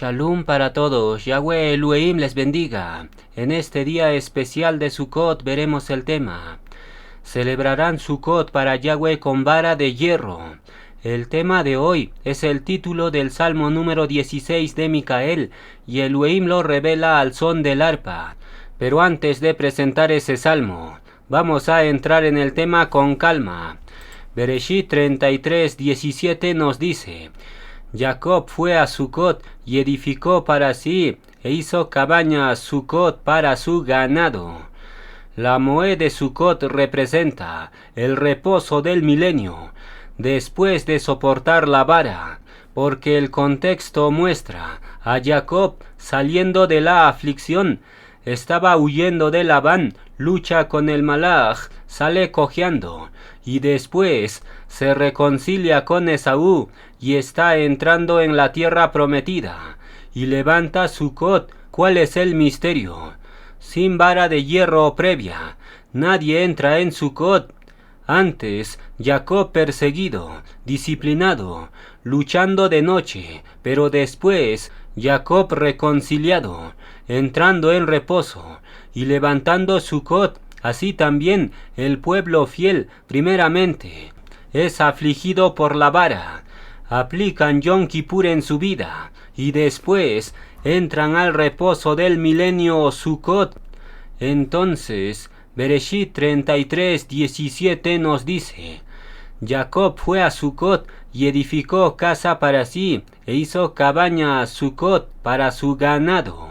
Shalom para todos, Yahweh Elohim les bendiga. En este día especial de Sukkot veremos el tema. Celebrarán Sukkot para Yahweh con vara de hierro. El tema de hoy es el título del Salmo número 16 de Micael y Elohim lo revela al son del arpa. Pero antes de presentar ese salmo, vamos a entrar en el tema con calma. Bereshit 33:17 nos dice: Jacob fue a Sucot y edificó para sí, e hizo cabañas Sucot para su ganado. La moed de Sucot representa el reposo del milenio, después de soportar la vara, porque el contexto muestra a Jacob saliendo de la aflicción. Estaba huyendo de Labán, lucha con el Malach, sale cojeando, y después se reconcilia con Esaú y está entrando en la tierra prometida, y levanta Sucot. ¿Cuál es el misterio? Sin vara de hierro previa, nadie entra en Sucot. Antes, Jacob perseguido, disciplinado, luchando de noche, pero después, Jacob reconciliado, entrando en reposo y levantando Sucot. Así también el pueblo fiel, primeramente, es afligido por la vara, aplican Yom Kippur en su vida y después entran al reposo del milenio Sucot. Entonces, Bereshit 33:17 nos dice: Jacob fue a Sucot y edificó casa para sí, e hizo cabaña Sucot para su ganado.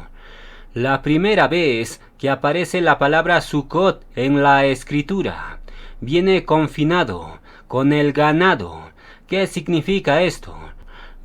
La primera vez que aparece la palabra Sucot en la escritura, viene confinado con el ganado. ¿Qué significa esto?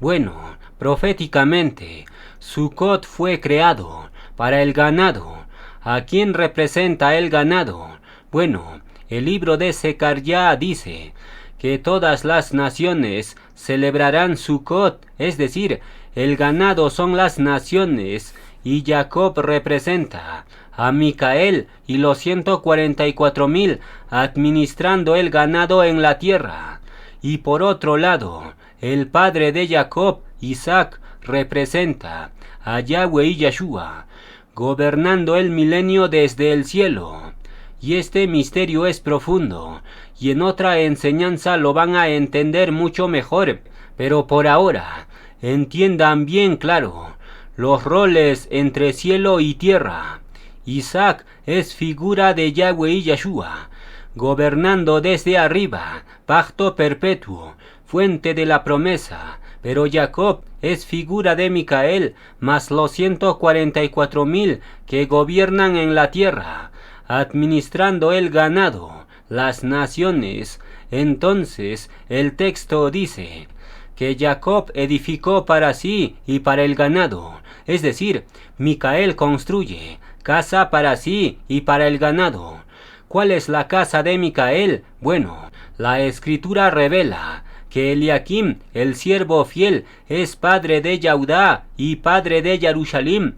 Bueno, proféticamente, Sucot fue creado para el ganado. ¿A quién representa el ganado? Bueno, el libro de Zacarías dice que todas las naciones celebrarán Sucot, es decir, el ganado son las naciones, y Jacob representa a Micael y los 144,000 administrando el ganado en la tierra. Y por otro lado, el padre de Jacob, Isaac, representa a Yahweh y Yeshua, gobernando el milenio desde el cielo. Y este misterio es profundo, y en otra enseñanza lo van a entender mucho mejor, pero por ahora, entiendan bien claro los roles entre cielo y tierra. Isaac es figura de Yahweh y Yeshua, gobernando desde arriba, pacto perpetuo, fuente de la promesa. Pero Jacob es figura de Micael, más los 144,000 que gobiernan en la tierra, administrando el ganado, las naciones. Entonces el texto dice que Jacob edificó para sí y para el ganado, es decir, Micael construye casa para sí y para el ganado. ¿Cuál es la casa de Micael? Bueno, la escritura revela que Eliakim, el siervo fiel, es padre de Yehudá y padre de Jerusalén.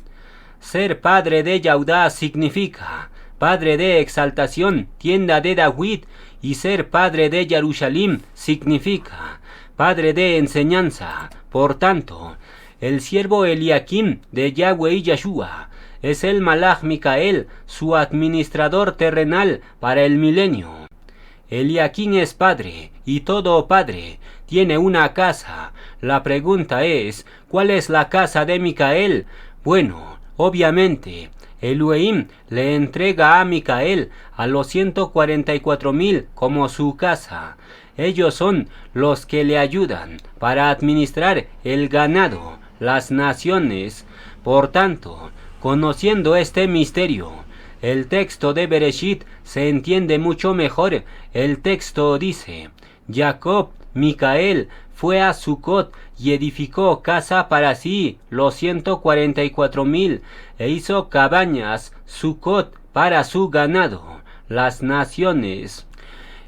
Ser padre de Yehudá significa padre de exaltación, tienda de David, y ser padre de Jerusalén significa padre de enseñanza. Por tanto, el siervo Eliakim de Yahweh y Yeshua es el Malach Micael, su administrador terrenal para el milenio. Eliakim es padre, y todo padre tiene una casa. La pregunta es, ¿cuál es la casa de Micael? Bueno, obviamente, Elohim le entrega a Micael a los 144,000 como su casa. Ellos son los que le ayudan para administrar el ganado, las naciones. Por tanto, conociendo este misterio, el texto de Bereshit se entiende mucho mejor. El texto dice: Jacob, Micael, fue a Sucot y edificó casa para sí, los 144,000, e hizo cabañas Sucot para su ganado, las naciones.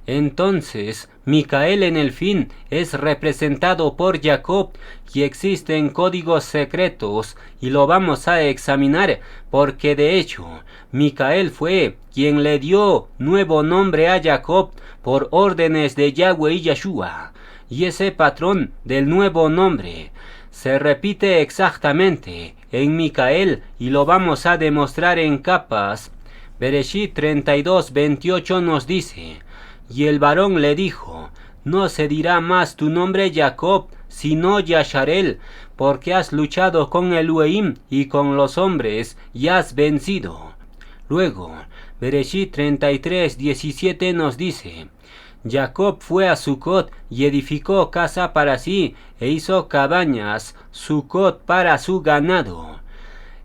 Entonces, Micael en el fin es representado por Jacob, y existen códigos secretos, y lo vamos a examinar, porque de hecho, Micael fue quien le dio nuevo nombre a Jacob por órdenes de Yahweh y Yeshua, y ese patrón del nuevo nombre se repite exactamente en Micael y lo vamos a demostrar en capas. Bereshit 32:28 nos dice: y el varón le dijo: no se dirá más tu nombre Jacob, sino Yasharel, porque has luchado con Elohim y con los hombres y has vencido. Luego, Bereshit 33:17 nos dice: Jacob fue a Sucot y edificó casa para sí e hizo cabañas, Sucot para su ganado.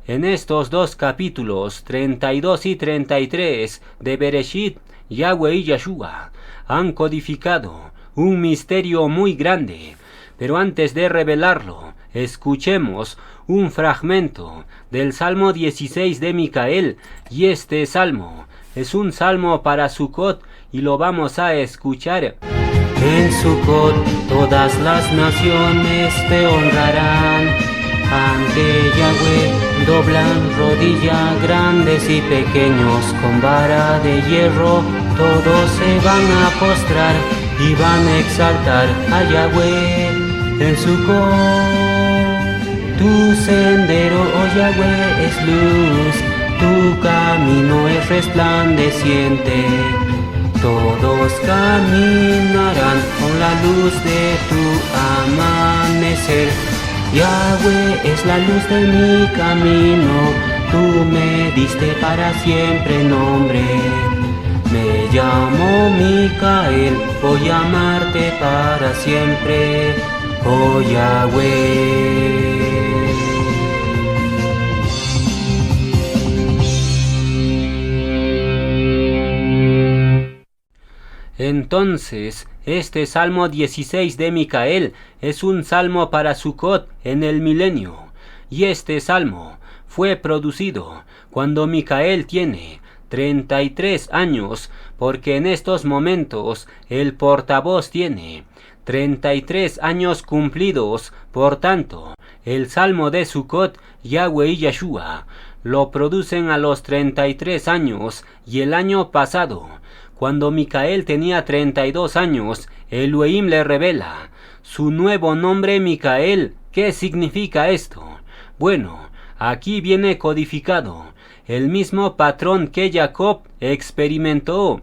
En estos dos capítulos 32 y 33 de Bereshit, Yahweh y Yeshua han codificado un misterio muy grande, pero antes de revelarlo, escuchemos un fragmento del Salmo 16 de Micael, y este salmo es un salmo para Sucot y lo vamos a escuchar. En Sucot todas las naciones te honrarán, ante Yahweh doblan rodilla, grandes y pequeños con vara de hierro, todos se van a postrar y van a exaltar a Yahweh en Sucot. Tu sendero, oh Yahweh, es luz, tu camino es resplandeciente. Todos caminarán con la luz de tu amanecer. Yahweh es la luz de mi camino, tú me diste para siempre nombre. Me llamo Micael, voy a amarte para siempre, oh Yahweh. Entonces, este Salmo 16 de Micael es un salmo para Sucot en el milenio, y este salmo fue producido cuando Micael tiene 33 años, porque en estos momentos el portavoz tiene 33 años cumplidos. Por tanto, el salmo de Sucot, Yahweh y Yeshua, lo producen a los 33 años, y el año pasado, cuando Micael tenía 32 años, Elohim le revela su nuevo nombre Micael. ¿Qué significa esto? Bueno, aquí viene codificado el mismo patrón que Jacob experimentó.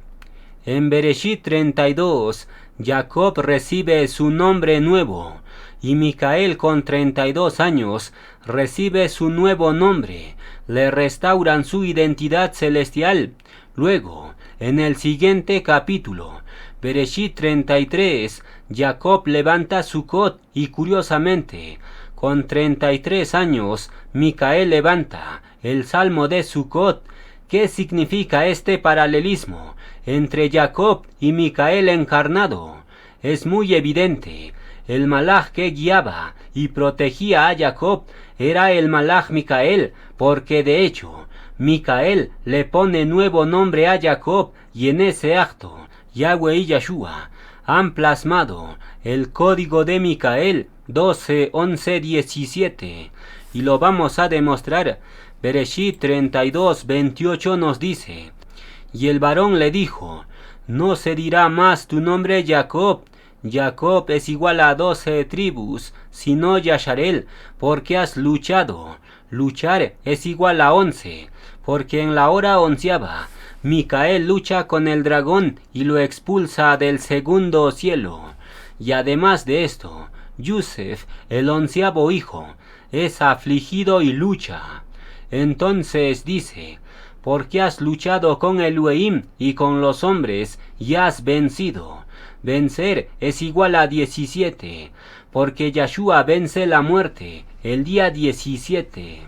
En Bereshit 32, Jacob recibe su nombre nuevo, y Micael con 32 años recibe su nuevo nombre. Le restauran su identidad celestial. Luego, en el siguiente capítulo, Bereshit 33, Jacob levanta Sucot y curiosamente, con 33 años, Micael levanta el Salmo de Sucot. ¿Qué significa este paralelismo entre Jacob y Micael encarnado? Es muy evidente. El malaj que guiaba y protegía a Jacob era el malaj Micael, porque de hecho, Micael le pone nuevo nombre a Jacob, y en ese acto, Yahweh y Yeshua han plasmado el código de Micael 12, 11, 17, y lo vamos a demostrar. Bereshit 32, 28 nos dice: y el varón le dijo: no se dirá más tu nombre Jacob. Jacob es igual a 12 tribus, sino Yasharel, porque has luchado. Luchar es igual a 11, porque en la hora onceava, Micael lucha con el dragón y lo expulsa del segundo cielo. Y además de esto, Yusef, el 11º hijo, es afligido y lucha. Entonces dice: porque has luchado con Elohim y con los hombres y has vencido. Vencer es igual a 17, porque Yeshua vence la muerte el día 17.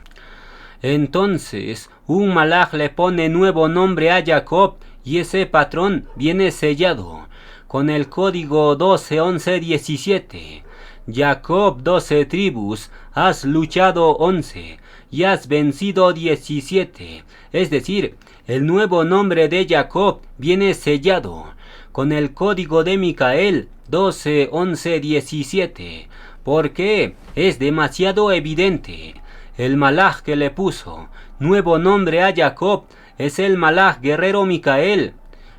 Entonces, un malaj le pone nuevo nombre a Jacob, y ese patrón viene sellado con el código 12, 11, 17. Jacob 12 tribus, has luchado 11 y has vencido 17. Es decir, el nuevo nombre de Jacob viene sellado con el código de Micael 12, 11, 17. Porque es demasiado evidente. El malaj que le puso nuevo nombre a Jacob es el malaj guerrero Micael.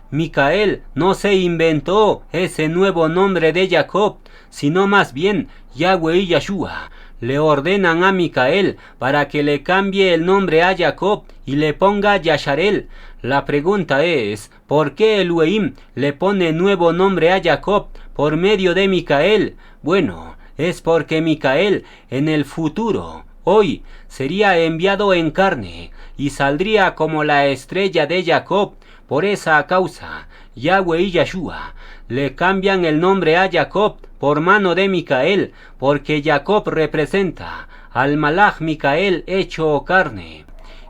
Micael no se inventó ese nuevo nombre de Jacob, sino más bien Yahweh y Yeshua le ordenan a Micael para que le cambie el nombre a Jacob y le ponga Yasharel. La pregunta es, ¿por qué Elohim le pone nuevo nombre a Jacob por medio de Micael? Bueno, es porque Micael en el futuro, hoy, sería enviado en carne y saldría como la estrella de Jacob. Por esa causa, Yahweh y Yeshua le cambian el nombre a Jacob por mano de Micael, porque Jacob representa al Malach Micael hecho carne,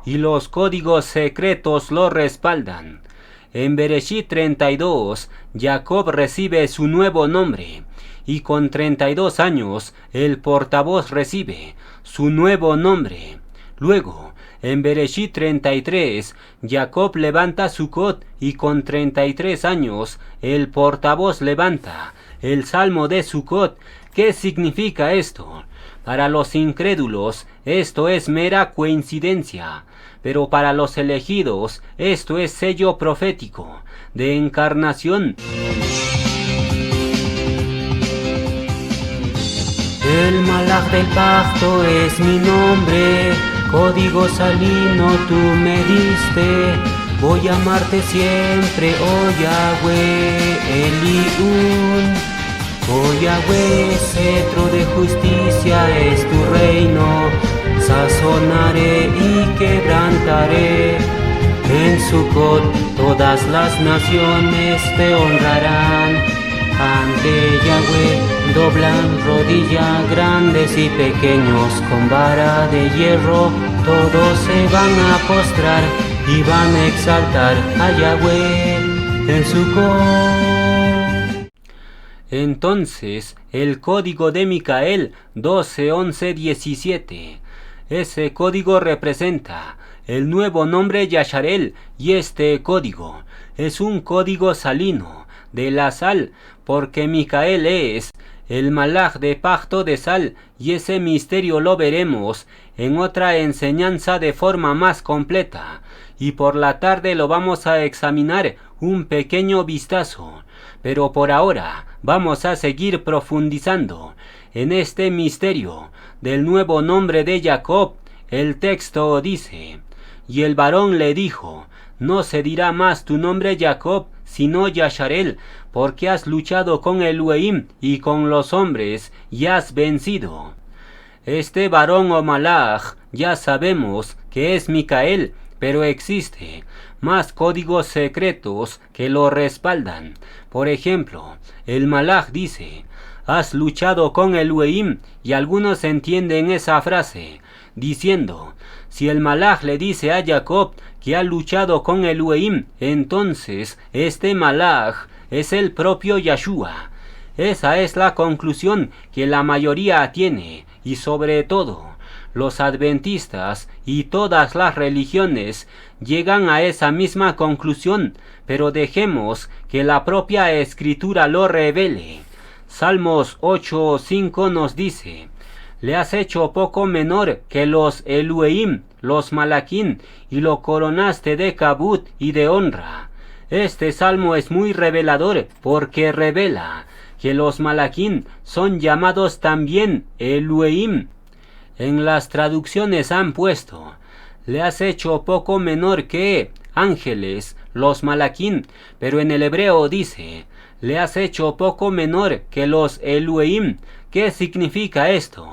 y los códigos secretos lo respaldan. En Bereshit 32, Jacob recibe su nuevo nombre, y con 32 años el portavoz recibe su nuevo nombre. Luego, en Bereshit 33, Jacob levanta Sucot y con 33 años el portavoz levanta el Salmo de Sucot. ¿Qué significa esto? Para los incrédulos esto es mera coincidencia, pero para los elegidos esto es sello profético de encarnación. El Malach del pacto es mi nombre, código salino tú me diste. Voy a amarte siempre, oh Yahweh, Eliún. Oh Yahweh, cetro de justicia es tu reino. Sazonaré y quebrantaré. En Sucot todas las naciones te honrarán. Ante Yahweh doblan rodilla, grandes y pequeños con vara de hierro. Todos se van a postrar y van a exaltar a Yahweh en Sucot. Entonces el código de Micael 12, 11, 17. Ese código representa el nuevo nombre Yasharel, y este código es un código salino de la sal, porque Micael es el Malach de pacto de sal, y ese misterio lo veremos en otra enseñanza de forma más completa, y por la tarde lo vamos a examinar un pequeño vistazo. Pero por ahora vamos a seguir profundizando en este misterio del nuevo nombre de Jacob. El texto dice: y el varón le dijo, no se dirá más tu nombre Jacob, sino Yasharel, porque has luchado con Elohim y con los hombres y has vencido. Este varón o Malach ya sabemos que es Micael, pero existe más códigos secretos que lo respaldan. Por ejemplo, el Malach dice, has luchado con Elohim, y algunos entienden esa frase diciendo, si el Malach le dice a Jacob que ha luchado con Elohim, entonces este Malach es el propio Yeshua. Esa es la conclusión que la mayoría tiene, y sobre todo los adventistas y todas las religiones llegan a esa misma conclusión, pero dejemos que la propia escritura lo revele. Salmos 8:5 nos dice, le has hecho poco menor que los Elohim, los Malaquín, y lo coronaste de kabut y de honra. Este salmo es muy revelador porque revela que los Malaquín son llamados también Elohim. En las traducciones han puesto, le has hecho poco menor que ángeles, los Malaquín, pero en el hebreo dice, le has hecho poco menor que los Elohim. ¿Qué significa esto?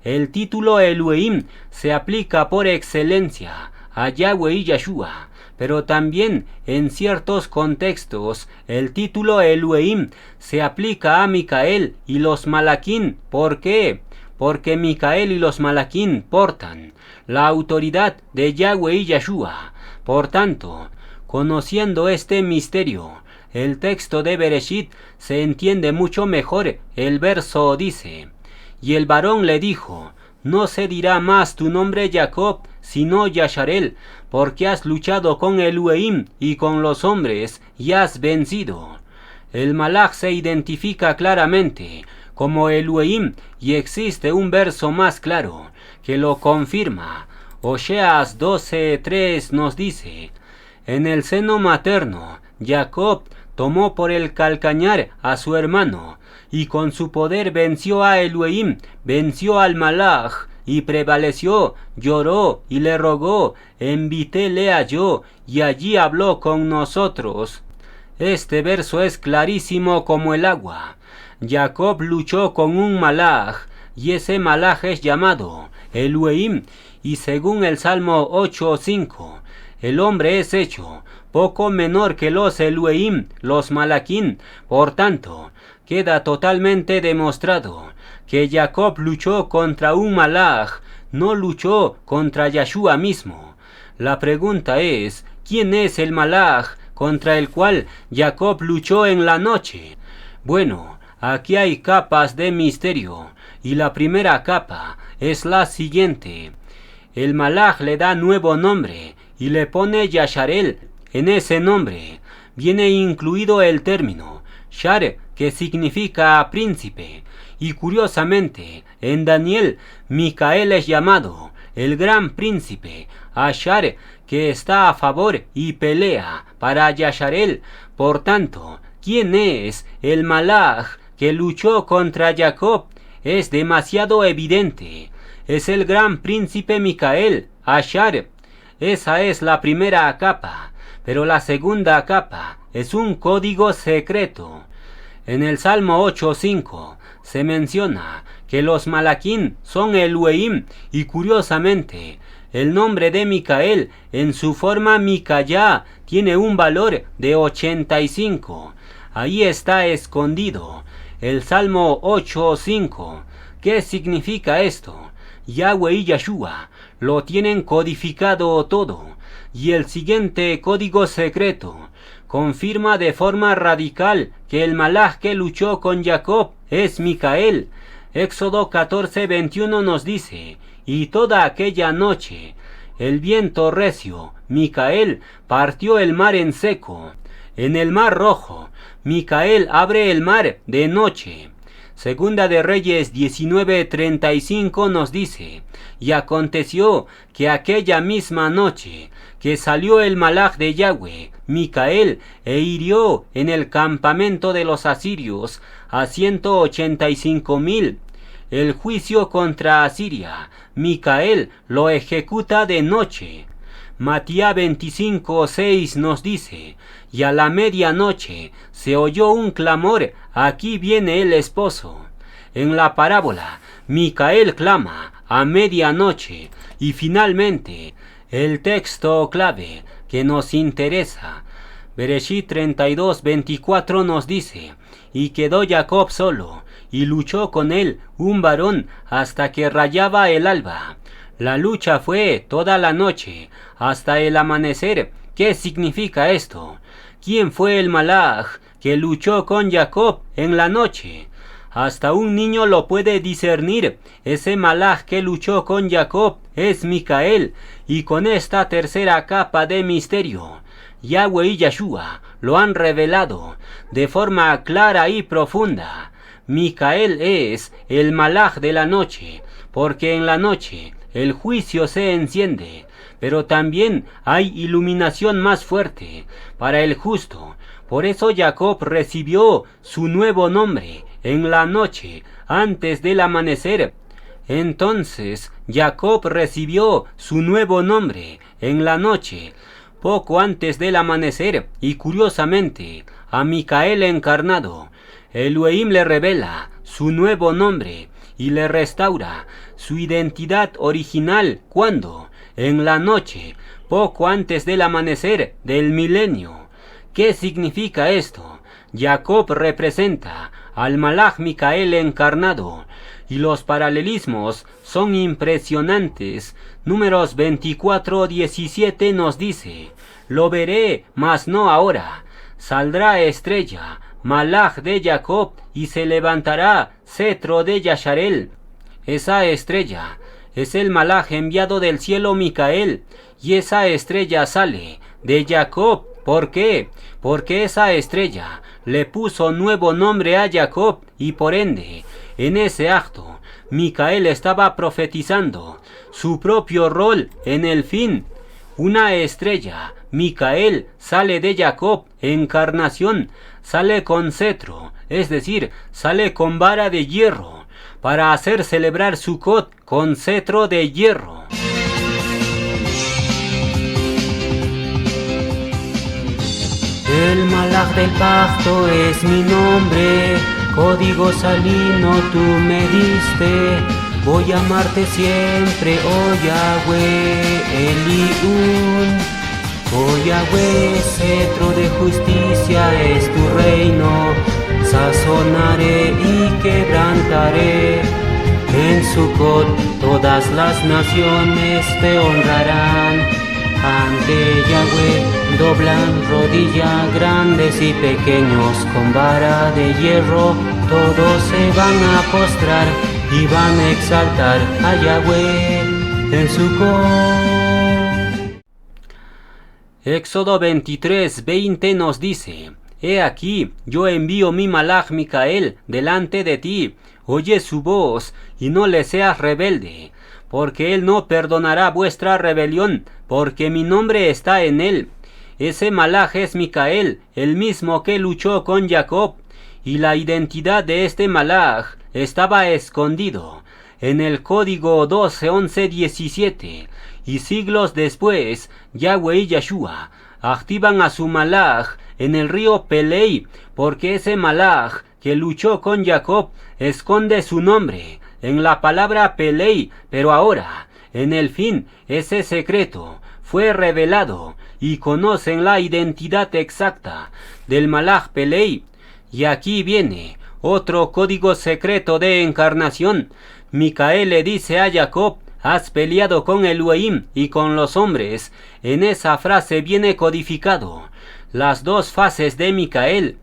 El título Elohim se aplica por excelencia a Yahweh y Yeshua, pero también en ciertos contextos el título Elohim se aplica a Micael y los Malaquín. ¿Por qué? Porque Micael y los Malaquín portan la autoridad de Yahweh y Yeshua. Por tanto, conociendo este misterio, el texto de Bereshit se entiende mucho mejor. El verso dice, y el varón le dijo, no se dirá más tu nombre Jacob, sino Yasharel, porque has luchado con Elohim y con los hombres y has vencido. El Malach se identifica claramente como Elohim, y existe un verso más claro que lo confirma. Oseas 12:3 nos dice, en el seno materno Jacob tomó por el calcañar a su hermano, y con su poder venció a Elohim, venció al Malach, y prevaleció, lloró y le rogó, en Betel le halló, y allí habló con nosotros. Este verso es clarísimo como el agua. Jacob luchó con un Malach, y ese Malach es llamado Elohim, y según el Salmo 8:5, el hombre es hecho poco menor que los Elohim, los Malaquín. Por tanto, queda totalmente demostrado que Jacob luchó contra un Malach, no luchó contra Yahshua mismo. La pregunta es, ¿quién es el Malach contra el cual Jacob luchó en la noche? Bueno, aquí hay capas de misterio, y la primera capa es la siguiente. El Malach le da nuevo nombre y le pone Yasharel. En ese nombre viene incluido el término Shar, que significa príncipe, y curiosamente en Daniel Micael es llamado el gran príncipe, Ashar, que está a favor y pelea para Yasharel. Por tanto, ¿quién es el Malach que luchó contra Jacob? Es demasiado evidente. Es el gran príncipe Micael, Ashar. Esa es la primera capa, pero la segunda capa es un código secreto. En el Salmo 8:5 se menciona que los Malaquín son Elohim, y curiosamente el nombre de Micael en su forma Micayá tiene un valor de 85. Ahí está escondido el Salmo 8:5. ¿Qué significa esto? Yahweh y Yahshua lo tienen codificado todo, y el siguiente código secreto confirma de forma radical que el Malach que luchó con Jacob es Micael. Éxodo 14:21 nos dice, y toda aquella noche el viento recio, Micael, partió el mar en seco. En el mar rojo, Micael abre el mar de noche. Segunda de Reyes 19:35 nos dice, y aconteció que aquella misma noche que salió el Malach de Yahweh, Micael, e hirió en el campamento de los asirios a 185,000. El juicio contra Asiria, Micael lo ejecuta de noche. Matías 25:6 nos dice, y a la medianoche se oyó un clamor, aquí viene el esposo. En la parábola, Micael clama a medianoche, y finalmente, el texto clave que nos interesa, Bereshit 32:24 nos dice, y quedó Jacob solo, y luchó con él un varón hasta que rayaba el alba. La lucha fue toda la noche, hasta el amanecer. ¿Qué significa esto? ¿Quién fue el Malach que luchó con Jacob en la noche? Hasta un niño lo puede discernir. Ese Malach que luchó con Jacob es Micael, y con esta tercera capa de misterio, Yahweh y Yahshua lo han revelado de forma clara y profunda. Micael es el Malach de la noche, porque en la noche el juicio se enciende, pero también hay iluminación más fuerte para el justo. Por eso Jacob recibió su nuevo nombre en la noche, antes del amanecer. Entonces Jacob recibió su nuevo nombre en la noche, poco antes del amanecer, y curiosamente, a Micael encarnado, Elohim le revela su nuevo nombre y le restaura su identidad original. ¿Cuándo? En la noche, poco antes del amanecer del milenio. ¿Qué significa esto? Jacob representa al Malach Micael encarnado, y los paralelismos son impresionantes. Números 24:17 nos dice, lo veré, mas no ahora. Saldrá estrella, Malach de Jacob, y se levantará cetro de Yasharel. Esa estrella es el Malach enviado del cielo Micael, y esa estrella sale de Jacob. ¿Por qué? Porque esa estrella le puso nuevo nombre a Jacob, y por ende, en ese acto, Micael estaba profetizando su propio rol en el fin. una estrella, Micael, sale de Jacob, encarnación, sale con cetro, es decir, sale con vara de hierro, para hacer celebrar Sukkot con cetro de hierro. El malaj del pacto es mi nombre, código salino tú me diste. Voy a amarte siempre, oh Yahweh, Eliún. Oh Yahweh, cetro de justicia es tu reino. Sazonaré y quebrantaré. En Sukkot todas las naciones te honrarán. Ante Yahweh doblan rodilla, grandes y pequeños con vara de hierro. Todos se van a postrar y van a exaltar a Yahweh en Sukkot. Éxodo 23:20 nos dice: He aquí, yo envío mi malaj Micael delante de ti. Oye su voz y no le seas rebelde, porque él no perdonará vuestra rebelión, porque mi nombre está en él. Ese malaj es Micael, el mismo que luchó con Jacob, y la identidad de este malaj estaba escondido en el código 12:11:17, y siglos después, Yahweh y Yeshua activan a su malaj en el río Pelei, porque ese malaj que luchó con Jacob esconde su nombre en la palabra Pelei, pero ahora, en el fin, ese secreto fue revelado y conocen la identidad exacta del malaj Pelei. Y aquí viene otro código secreto de encarnación. Micael le dice a Jacob: has peleado con Elohim y con los hombres. En esa frase viene codificado las dos fases de Micael.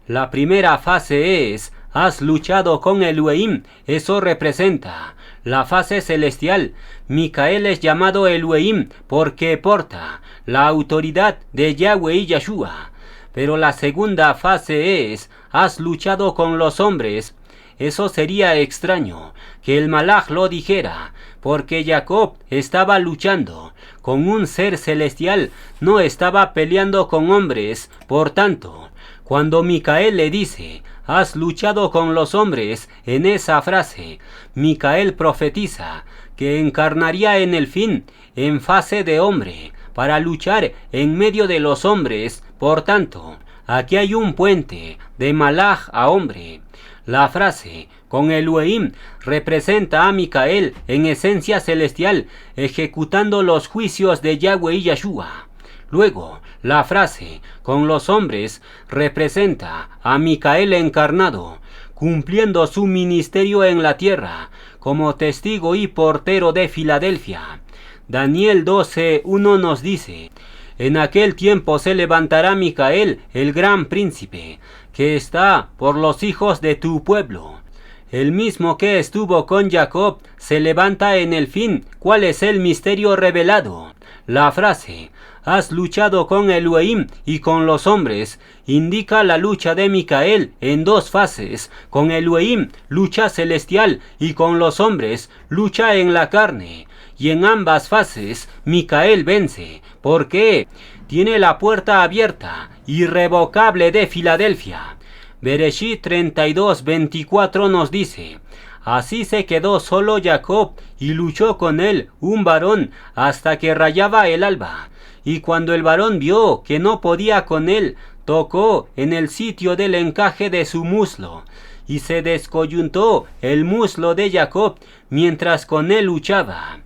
La primera fase es: has luchado con Elohim. Eso representa la fase celestial. Micael es llamado Elohim porque porta la autoridad de Yahweh y Yeshua. Pero la segunda fase es: has luchado con los hombres. Eso sería extraño que el malaj lo dijera, porque Jacob estaba luchando con un ser celestial, no estaba peleando con hombres. Por tanto, cuando Micael le dice: has luchado con los hombres, en esa frase, Micael profetiza que encarnaría en el fin, en fase de hombre, para luchar en medio de los hombres. Por tanto, aquí hay un puente de malaj a hombre. La frase con Elohim representa a Micael en esencia celestial, ejecutando los juicios de Yahweh y Yeshua. Luego, la frase con los hombres representa a Micael encarnado, cumpliendo su ministerio en la tierra como testigo y portero de Filadelfia. Daniel 12:1 nos dice: en aquel tiempo se levantará Micael, el gran príncipe, que está por los hijos de tu pueblo. El mismo que estuvo con Jacob se levanta en el fin. ¿Cuál es el misterio revelado? La frase has luchado con Elohim y con los hombres indica la lucha de Micael en dos fases. Con Elohim, lucha celestial, y con los hombres, lucha en la carne. Y en ambas fases, Micael vence. ¿Por qué? Tiene la puerta abierta, irrevocable de Filadelfia. Bereshit 32:24 nos dice: así se quedó solo Jacob y luchó con él un varón hasta que rayaba el alba. Y cuando el varón vio que no podía con él, tocó en el sitio del encaje de su muslo, y se descoyuntó el muslo de Jacob mientras con él luchaba.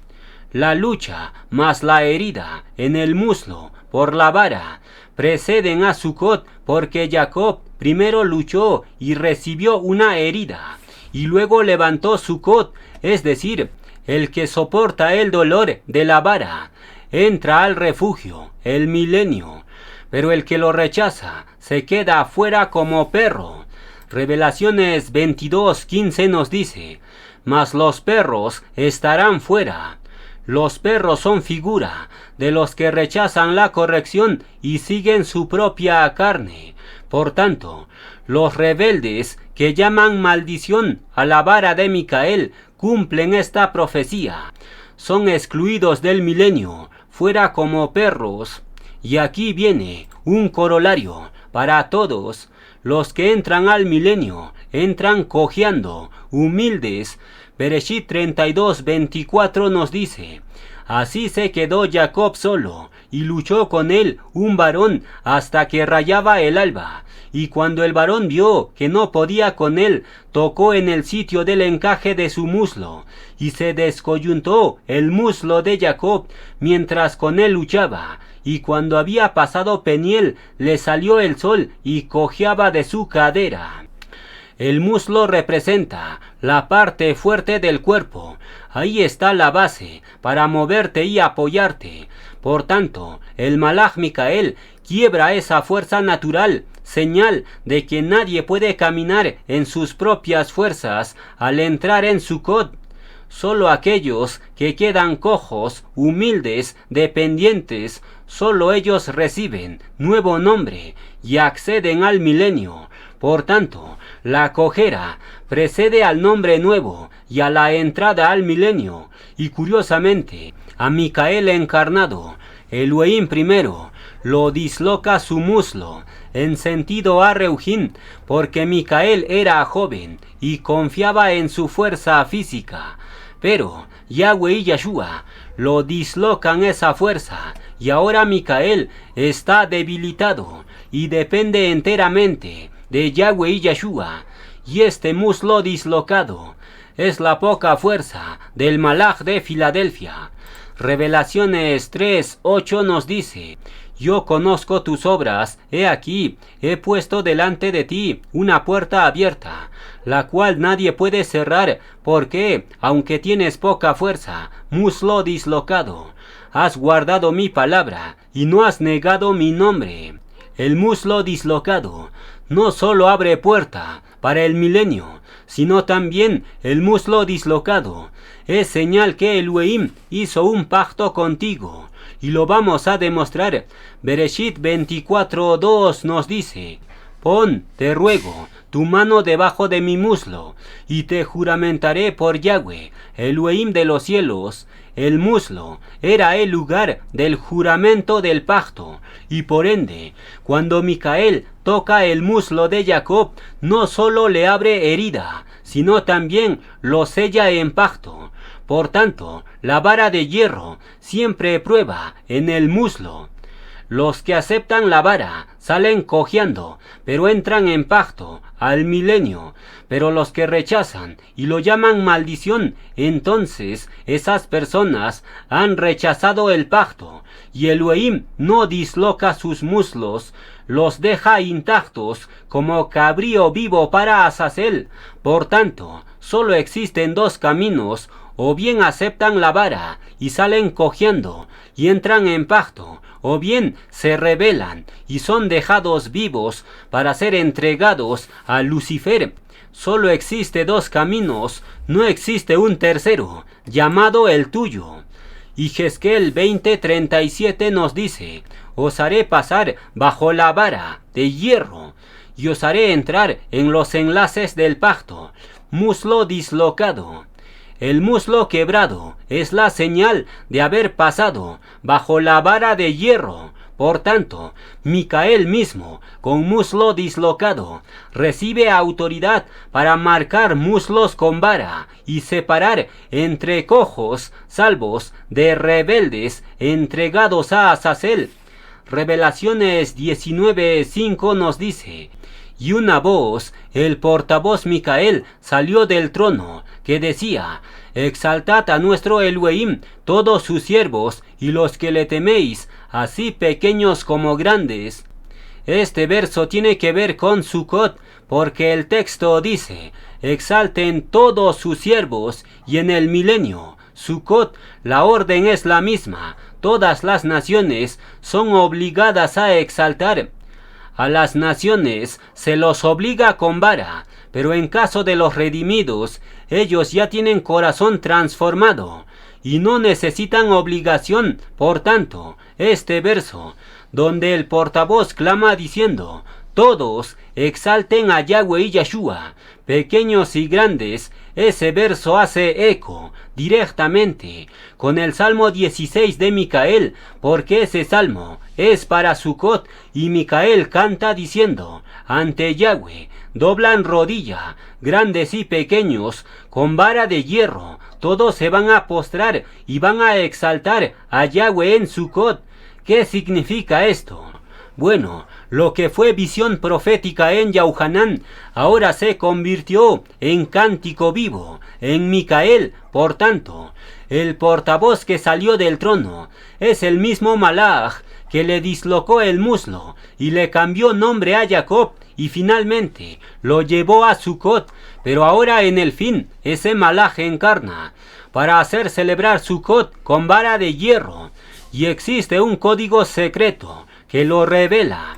La lucha más la herida en el muslo por la vara preceden a Sukkot, porque Jacob primero luchó y recibió una herida, y luego levantó Sukkot, es decir, el que soporta el dolor de la vara entra al refugio, el milenio, pero el que lo rechaza se queda afuera como perro. Revelaciones 22:15 nos dice: mas los perros estarán fuera. Los perros son figura de los que rechazan la corrección y siguen su propia carne. Por tanto, los rebeldes que llaman maldición a la vara de Micael cumplen esta profecía. Son excluidos del milenio, fuera como perros. Y aquí viene un corolario para todos. Los que entran al milenio, entran cojeando, humildes. Bereshit 32:24 nos dice: así se quedó Jacob solo, y luchó con él un varón hasta que rayaba el alba. Y cuando el varón vio que no podía con él, tocó en el sitio del encaje de su muslo, y se descoyuntó el muslo de Jacob mientras con él luchaba. Y cuando había pasado Peniel, le salió el sol y cojeaba de su cadera. El muslo representa la parte fuerte del cuerpo. Ahí está la base para moverte y apoyarte. Por tanto, el Malaj Micael quiebra esa fuerza natural, señal de que nadie puede caminar en sus propias fuerzas al entrar en Sukkot. Solo aquellos que quedan cojos, humildes, dependientes, solo ellos reciben nuevo nombre y acceden al milenio. Por tanto, la cojera precede al nombre nuevo y a la entrada al milenio. Y curiosamente, a Micael encarnado, Elohim primero lo disloca su muslo en sentido a Reujín, porque Micael era joven y confiaba en su fuerza física. Pero Yahweh y Yeshua lo dislocan esa fuerza, y ahora Micael está debilitado y depende enteramente de Yahweh y Yeshua. Y este muslo dislocado es la poca fuerza del Malaj de Filadelfia. Revelaciones 3:8 nos dice: yo conozco tus obras, he aquí, he puesto delante de ti una puerta abierta, la cual nadie puede cerrar, porque, aunque tienes poca fuerza, muslo dislocado, has guardado mi palabra y no has negado mi nombre. El muslo dislocado no solo abre puerta para el milenio, sino también el muslo dislocado es señal que Elohim hizo un pacto contigo, y lo vamos a demostrar. Bereshit 24:2 nos dice: pon, te ruego, tu mano debajo de mi muslo, y te juramentaré por Yahweh, Elohim de los cielos. El muslo era el lugar del juramento del pacto, y por ende, cuando Micael toca el muslo de Jacob, no solo le abre herida, sino también lo sella en pacto. Por tanto, la vara de hierro siempre prueba en el muslo. Los que aceptan la vara salen cojeando, pero entran en pacto al milenio. Pero los que rechazan y lo llaman maldición, entonces esas personas han rechazado el pacto, y Elohim no disloca sus muslos, los deja intactos como cabrío vivo para Azazel. Por tanto, solo existen dos caminos: o bien aceptan la vara y salen cojeando y entran en pacto, o bien se rebelan y son dejados vivos para ser entregados a Lucifer. Solo existe dos caminos, no existe un tercero, llamado el tuyo. Y Jezquel 20:37 nos dice: os haré pasar bajo la vara de hierro, y os haré entrar en los enlaces del pacto. Muslo dislocado. El muslo quebrado es la señal de haber pasado bajo la vara de hierro. Por tanto, Micael mismo, con muslo dislocado, recibe autoridad para marcar muslos con vara y separar entre cojos salvos de rebeldes entregados a Azazel. Revelaciones 19:5 nos dice: y una voz, el portavoz Micael, salió del trono, que decía: exaltad a nuestro Elohim, todos sus siervos, y los que le teméis, así pequeños como grandes. Este verso tiene que ver con Sukkot, porque el texto dice: exalten todos sus siervos, y en el milenio, Sukkot, la orden es la misma. Todas las naciones son obligadas a exaltar. A las naciones se los obliga con vara, pero en caso de los redimidos, ellos ya tienen corazón transformado y no necesitan obligación. Por tanto, este verso, donde el portavoz clama diciendo: todos exalten a Yahweh y Yahshua, pequeños y grandes. Ese verso hace eco directamente con el Salmo 16 de Micael, porque ese salmo es para Sucot, y Micael canta diciendo: ante Yahweh doblan rodilla, grandes y pequeños, con vara de hierro, todos se van a postrar y van a exaltar a Yahweh en Sucot. ¿Qué significa esto? Bueno, lo que fue visión profética en Yahuanán ahora se convirtió en cántico vivo en Micael. Por tanto, el portavoz que salió del trono es el mismo Malach que le dislocó el muslo y le cambió nombre a Jacob y finalmente lo llevó a Sucot. Pero ahora en el fin ese Malach encarna para hacer celebrar Sucot con vara de hierro, y existe un código secreto que lo revela.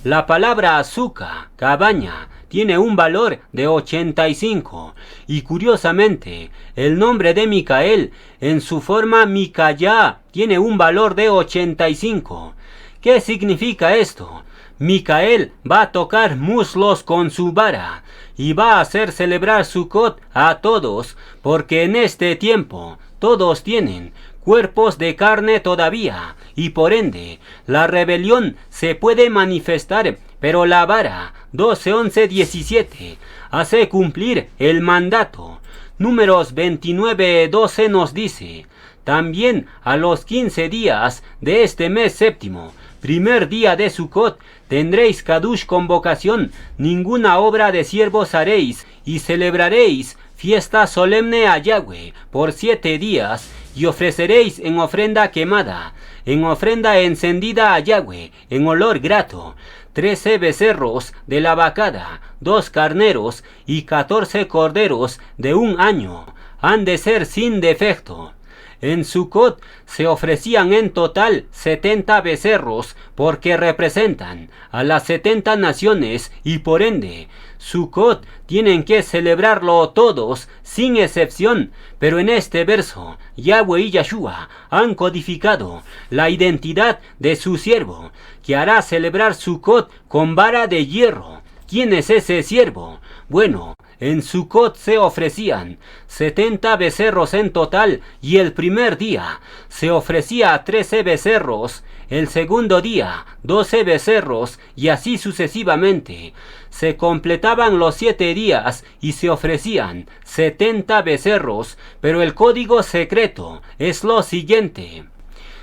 La palabra azúcar, cabaña, tiene un valor de 85, y curiosamente el nombre de Micael en su forma Micayá tiene un valor de 85. ¿Qué significa esto? Micael va a tocar muslos con su vara y va a hacer celebrar Sucot a todos, porque en este tiempo todos tienen cuerpos de carne todavía, y por ende la rebelión se puede manifestar, pero la vara 12:11-17 hace cumplir el mandato. Números 29:12 nos dice: también a los 15 días de este mes séptimo, primer día de Sucot, tendréis Kadush convocación, ninguna obra de siervos haréis, y celebraréis fiesta solemne a Yahweh por 7 días, y ofreceréis en ofrenda quemada, en ofrenda encendida a Yahweh, en olor grato, 13 becerros de la vacada, 2 carneros y 14 corderos de 1 año, han de ser sin defecto. En Sucot se ofrecían en total 70 becerros, porque representan a las 70 naciones, y por ende Sucot tienen que celebrarlo todos sin excepción. Pero en este verso Yahweh y Yahshua han codificado la identidad de su siervo, que hará celebrar Sucot con vara de hierro. ¿Quién es ese siervo? Bueno, en Sucot se ofrecían 70 becerros en total, y el primer día se ofrecía 13 becerros, el segundo día 12 becerros, y así sucesivamente. Se completaban los 7 días y se ofrecían 70 becerros, pero el código secreto es lo siguiente.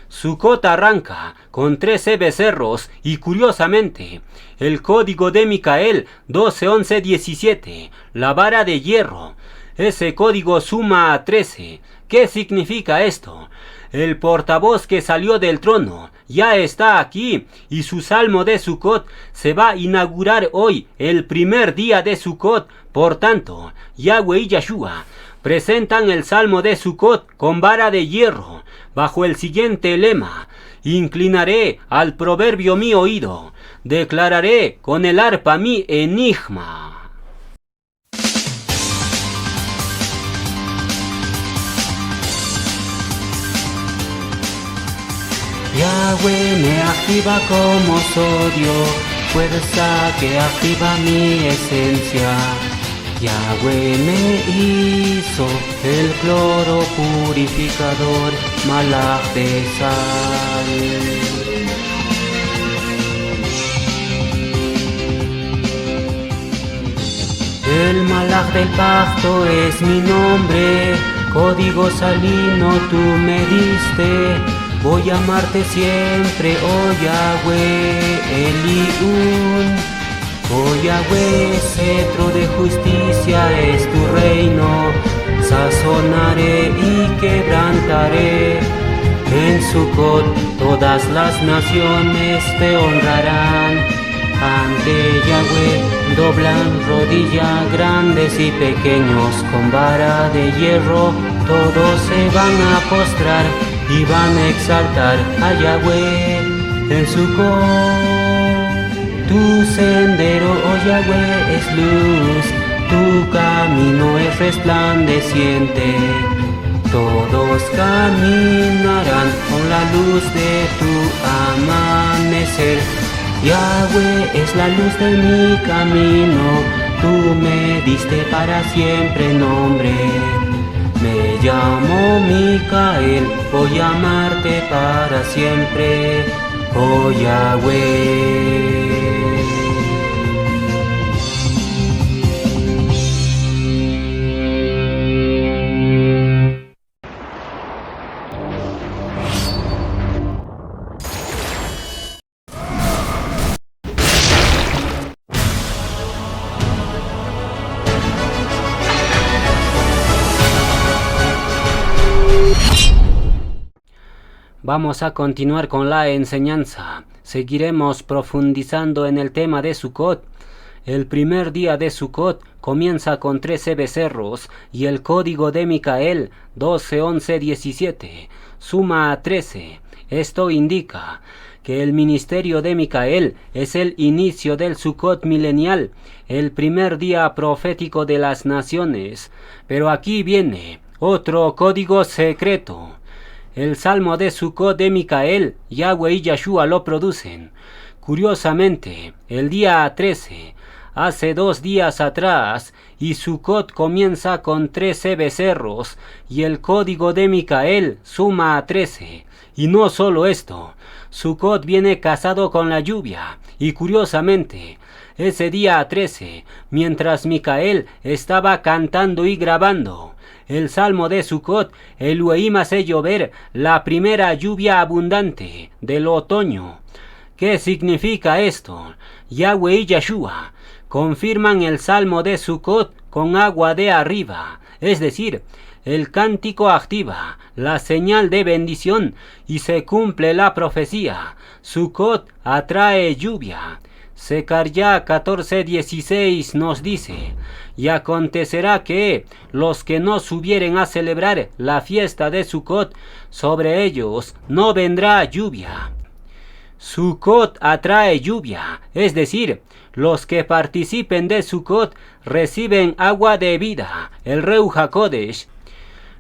Sucot arranca con 13 becerros, y curiosamente el código de Micael 12:11-17, la vara de hierro, ese código suma a 13. ¿Qué significa esto? El portavoz que salió del trono ya está aquí, y su salmo de Sucot se va a inaugurar hoy, el primer día de Sucot. Por tanto, Yahweh y Yahshua presentan el salmo de Sucot con vara de hierro, bajo el siguiente lema: inclinaré al proverbio mi oído, declararé con el arpa mi enigma. Yahweh me activa como sodio, fuerza que activa mi esencia. Yahweh me hizo el cloro purificador, malach de sal. El malach del pacto es mi nombre, código salino tú me diste. Voy a amarte siempre, oh Yahweh, Eliún. Oh Yahweh, cetro de justicia es tu reino, sazonaré y quebrantaré. En Sucot todas las naciones te honrarán, ante Yahweh doblan rodilla, grandes y pequeños con vara de hierro, todos se van a postrar y van a exaltar a Yahweh en Sucot. Tu sendero, oh Yahweh, es luz, tu camino es resplandeciente. Todos caminarán con la luz de tu amanecer. Yahweh es la luz de mi camino, tú me diste para siempre nombre. Me llamo Micael, voy a amarte para siempre, oh Yahweh. Vamos a continuar con la enseñanza. Seguiremos profundizando en el tema de Sukkot. El primer día de Sukkot comienza con 13 becerros y el código de Micael 12, 11, 17 suma a 13. Esto indica que el ministerio de Micael es el inicio del Sukkot milenial, el primer día profético de las naciones. Pero aquí viene otro código secreto. El salmo de Sukkot de Micael, Yahweh y Yeshua lo producen. Curiosamente, el día 13, hace 2 días atrás, y Sukkot comienza con 13 becerros, y el código de Micael suma a 13. Y no solo esto, Sukkot viene casado con la lluvia, y curiosamente, ese día 13, mientras Micael estaba cantando y grabando el salmo de Sukkot, Elohim hace llover la primera lluvia abundante del otoño. ¿Qué significa esto? Yahweh y Yeshua confirman el salmo de Sukkot con agua de arriba, es decir, el cántico activa la señal de bendición y se cumple la profecía. Sukkot atrae lluvia. Zecarías 14:16 nos dice: y acontecerá que los que no subieren a celebrar la fiesta de Sukkot, sobre ellos no vendrá lluvia. Sukkot atrae lluvia, es decir, los que participen de Sukkot reciben agua de vida, el Ruach HaKodesh.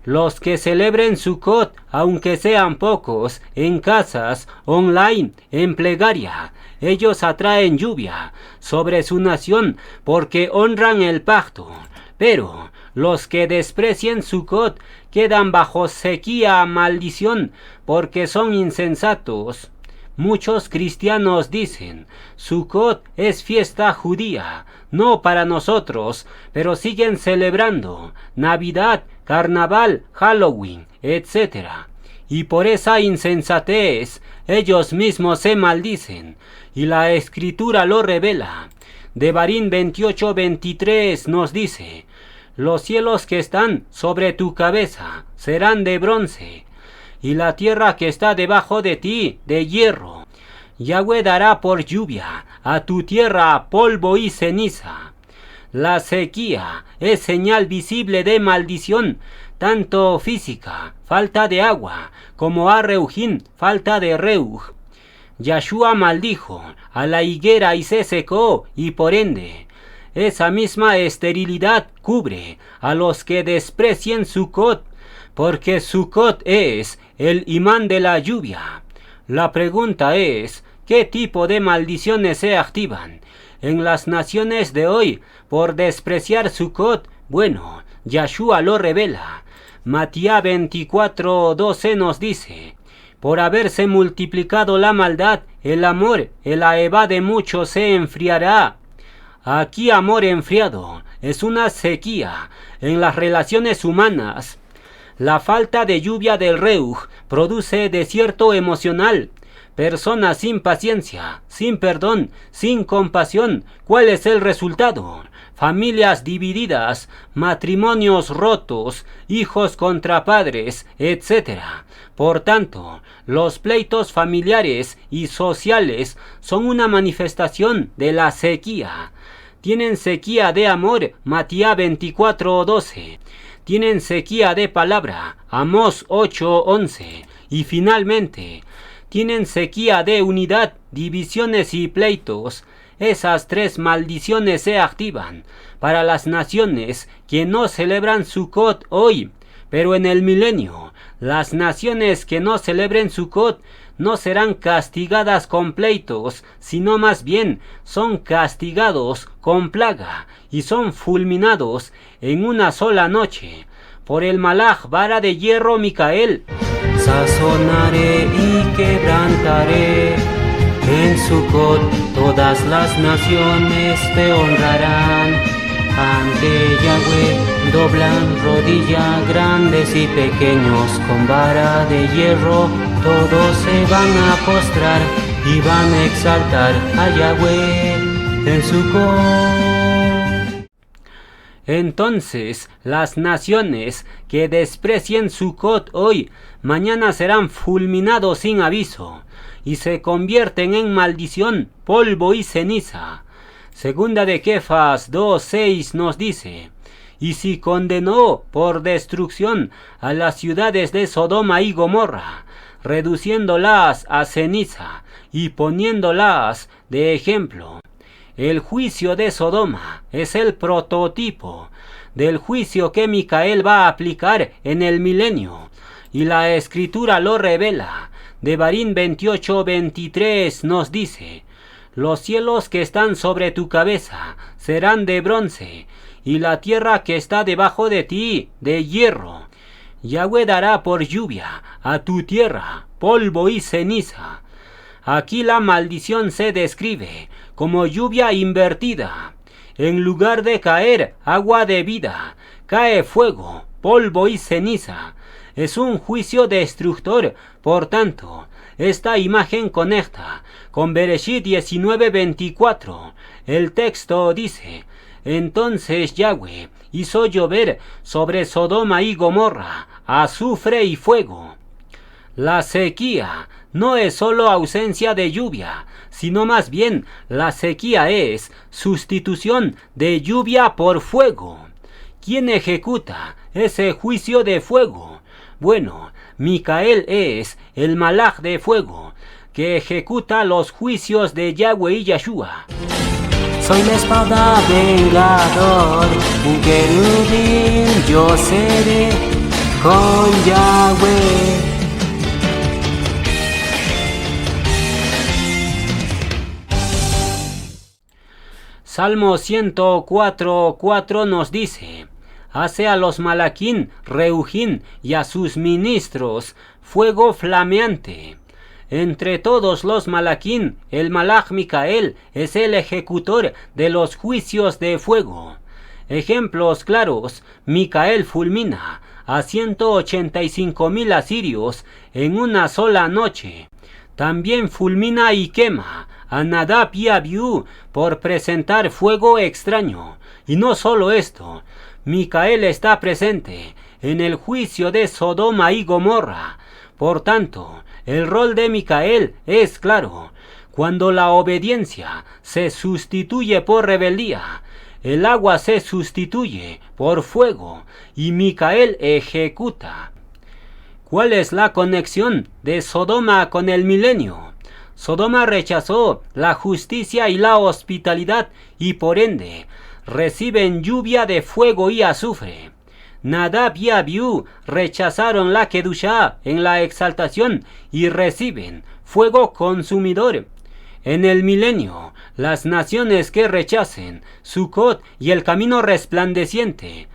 Los que celebren Sukkot, aunque sean pocos, en casas, online, en plegaria, ellos atraen lluvia sobre su nación porque honran el pacto. Pero los que desprecien Sukkot quedan bajo sequía, maldición, porque son insensatos. Muchos cristianos dicen: Sukkot es fiesta judía, no para nosotros, pero siguen celebrando Navidad, Carnaval, Halloween, etc. Y por esa insensatez, ellos mismos se maldicen, y la Escritura lo revela. Devarim 28:23 nos dice: los cielos que están sobre tu cabeza serán de bronce, y la tierra que está debajo de ti de hierro. Yahweh dará por lluvia a tu tierra polvo y ceniza. La sequía es señal visible de maldición, tanto física, falta de agua, como a Reujín, falta de Reuj. Yeshua maldijo a la higuera y se secó, y por ende, esa misma esterilidad cubre a los que desprecien Sukkot, porque Sukkot es el imán de la lluvia. La pregunta es: ¿qué tipo de maldiciones se activan en las naciones de hoy por despreciar Sukkot? Bueno, Yeshua lo revela. Matías 24:12 nos dice: por haberse multiplicado la maldad, el amor, el aevá de muchos se enfriará. Aquí amor enfriado es una sequía en las relaciones humanas. La falta de lluvia del Reuj produce desierto emocional. Personas sin paciencia, sin perdón, sin compasión. ¿Cuál es el resultado? Familias divididas, matrimonios rotos, hijos contra padres, etc. Por tanto, los pleitos familiares y sociales son una manifestación de la sequía. Tienen sequía de amor, Matías 24:12. Tienen sequía de palabra, Amós 8:11. Y finalmente, tienen sequía de unidad, divisiones y pleitos. Esas 3 maldiciones se activan para las naciones que no celebran Sukkot hoy. Pero en el milenio, las naciones que no celebren Sukkot no serán castigadas con pleitos, sino más bien son castigados con plaga y son fulminados en una sola noche por el malaj vara de hierro Micael. Sazonaré y quebrantaré en Sucot, todas las naciones te honrarán. Ante Yahweh doblan rodilla, grandes y pequeños con vara de hierro, todos se van a postrar y van a exaltar a Yahweh en Sucot. Entonces las naciones que desprecien Sucot hoy, mañana serán fulminados sin aviso y se convierten en maldición, polvo y ceniza. Segunda de Kefas 2:6 nos dice: y si condenó por destrucción a las ciudades de Sodoma y Gomorra, reduciéndolas a ceniza y poniéndolas de ejemplo. El juicio de Sodoma es el prototipo del juicio que Micael va a aplicar en el milenio, y la escritura lo revela. Devarim 28:23 nos dice: los cielos que están sobre tu cabeza serán de bronce, y la tierra que está debajo de ti de hierro. Yahweh dará por lluvia a tu tierra polvo y ceniza. Aquí la maldición se describe como lluvia invertida. En lugar de caer agua de vida, cae fuego, polvo y ceniza. Es un juicio destructor. Por tanto, esta imagen conecta con Bereshit 19:24. El texto dice: entonces Yahweh hizo llover sobre Sodoma y Gomorra azufre y fuego. La sequía no es solo ausencia de lluvia, sino más bien la sequía es sustitución de lluvia por fuego. ¿Quién ejecuta ese juicio de fuego? Bueno, Micael es el malaj de fuego que ejecuta los juicios de Yahweh y Yahshua. Soy la espada vengador, un querubín yo seré con Yahweh. Salmo 104:4 nos dice: hace a los malaquín, reujín y a sus ministros fuego flameante. Entre todos los malaquín, el malaj Micael es el ejecutor de los juicios de fuego. Ejemplos claros: Micael fulmina a 185,000 asirios en una sola noche. También fulmina y quema a Nadab y Abiú por presentar fuego extraño. Y no solo esto, Micael está presente en el juicio de Sodoma y Gomorra. Por tanto, el rol de Micael es claro. Cuando la obediencia se sustituye por rebeldía, el agua se sustituye por fuego y Micael ejecuta. ¿Cuál es la conexión de Sodoma con el milenio? Sodoma rechazó la justicia y la hospitalidad y por ende reciben lluvia de fuego y azufre. Nadab y Abiú rechazaron la Kedushá en la exaltación y reciben fuego consumidor. En el milenio, las naciones que rechacen Sucot y el camino resplandeciente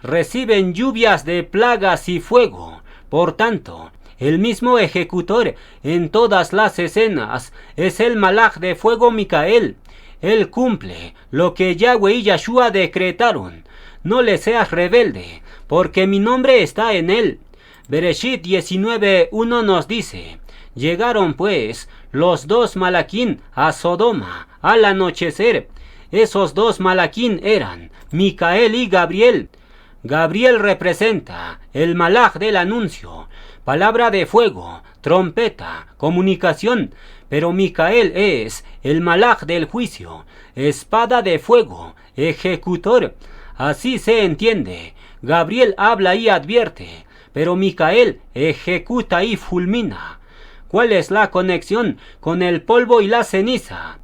reciben lluvias de plagas y fuego. Por tanto, el mismo ejecutor en todas las escenas es el malaj de fuego Micael. Él cumple lo que Yahweh y Yahshua decretaron. No le seas rebelde, porque mi nombre está en él. Bereshit 19:1 nos dice: llegaron pues los dos malaquín a Sodoma al anochecer. Esos dos malaquín eran Micael y Gabriel. Gabriel representa el malaj del anuncio, palabra de fuego, trompeta, comunicación, pero Micael es el malaj del juicio, espada de fuego, ejecutor. Así se entiende. Gabriel habla y advierte, pero Micael ejecuta y fulmina. ¿Cuál es la conexión con el polvo y la ceniza?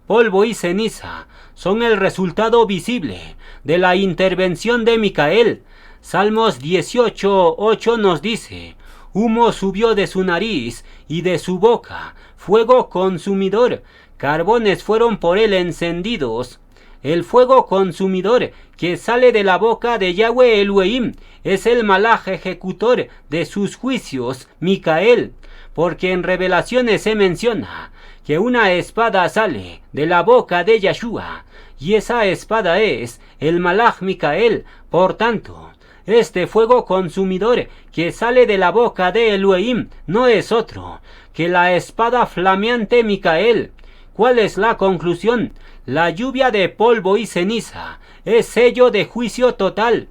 Polvo y ceniza son el resultado visible de la intervención de Micael. Salmos 18:8 nos dice: humo subió de su nariz y de su boca, fuego consumidor, carbones fueron por él encendidos. El fuego consumidor que sale de la boca de Yahweh Elohim es el malaj ejecutor de sus juicios, Micael, porque en Revelaciones se menciona que una espada sale de la boca de Yahshua, y esa espada es el malaj Micael. Por tanto, este fuego consumidor que sale de la boca de Elohim no es otro que la espada flameante Micael. ¿Cuál es la conclusión? La lluvia de polvo y ceniza es sello de juicio total.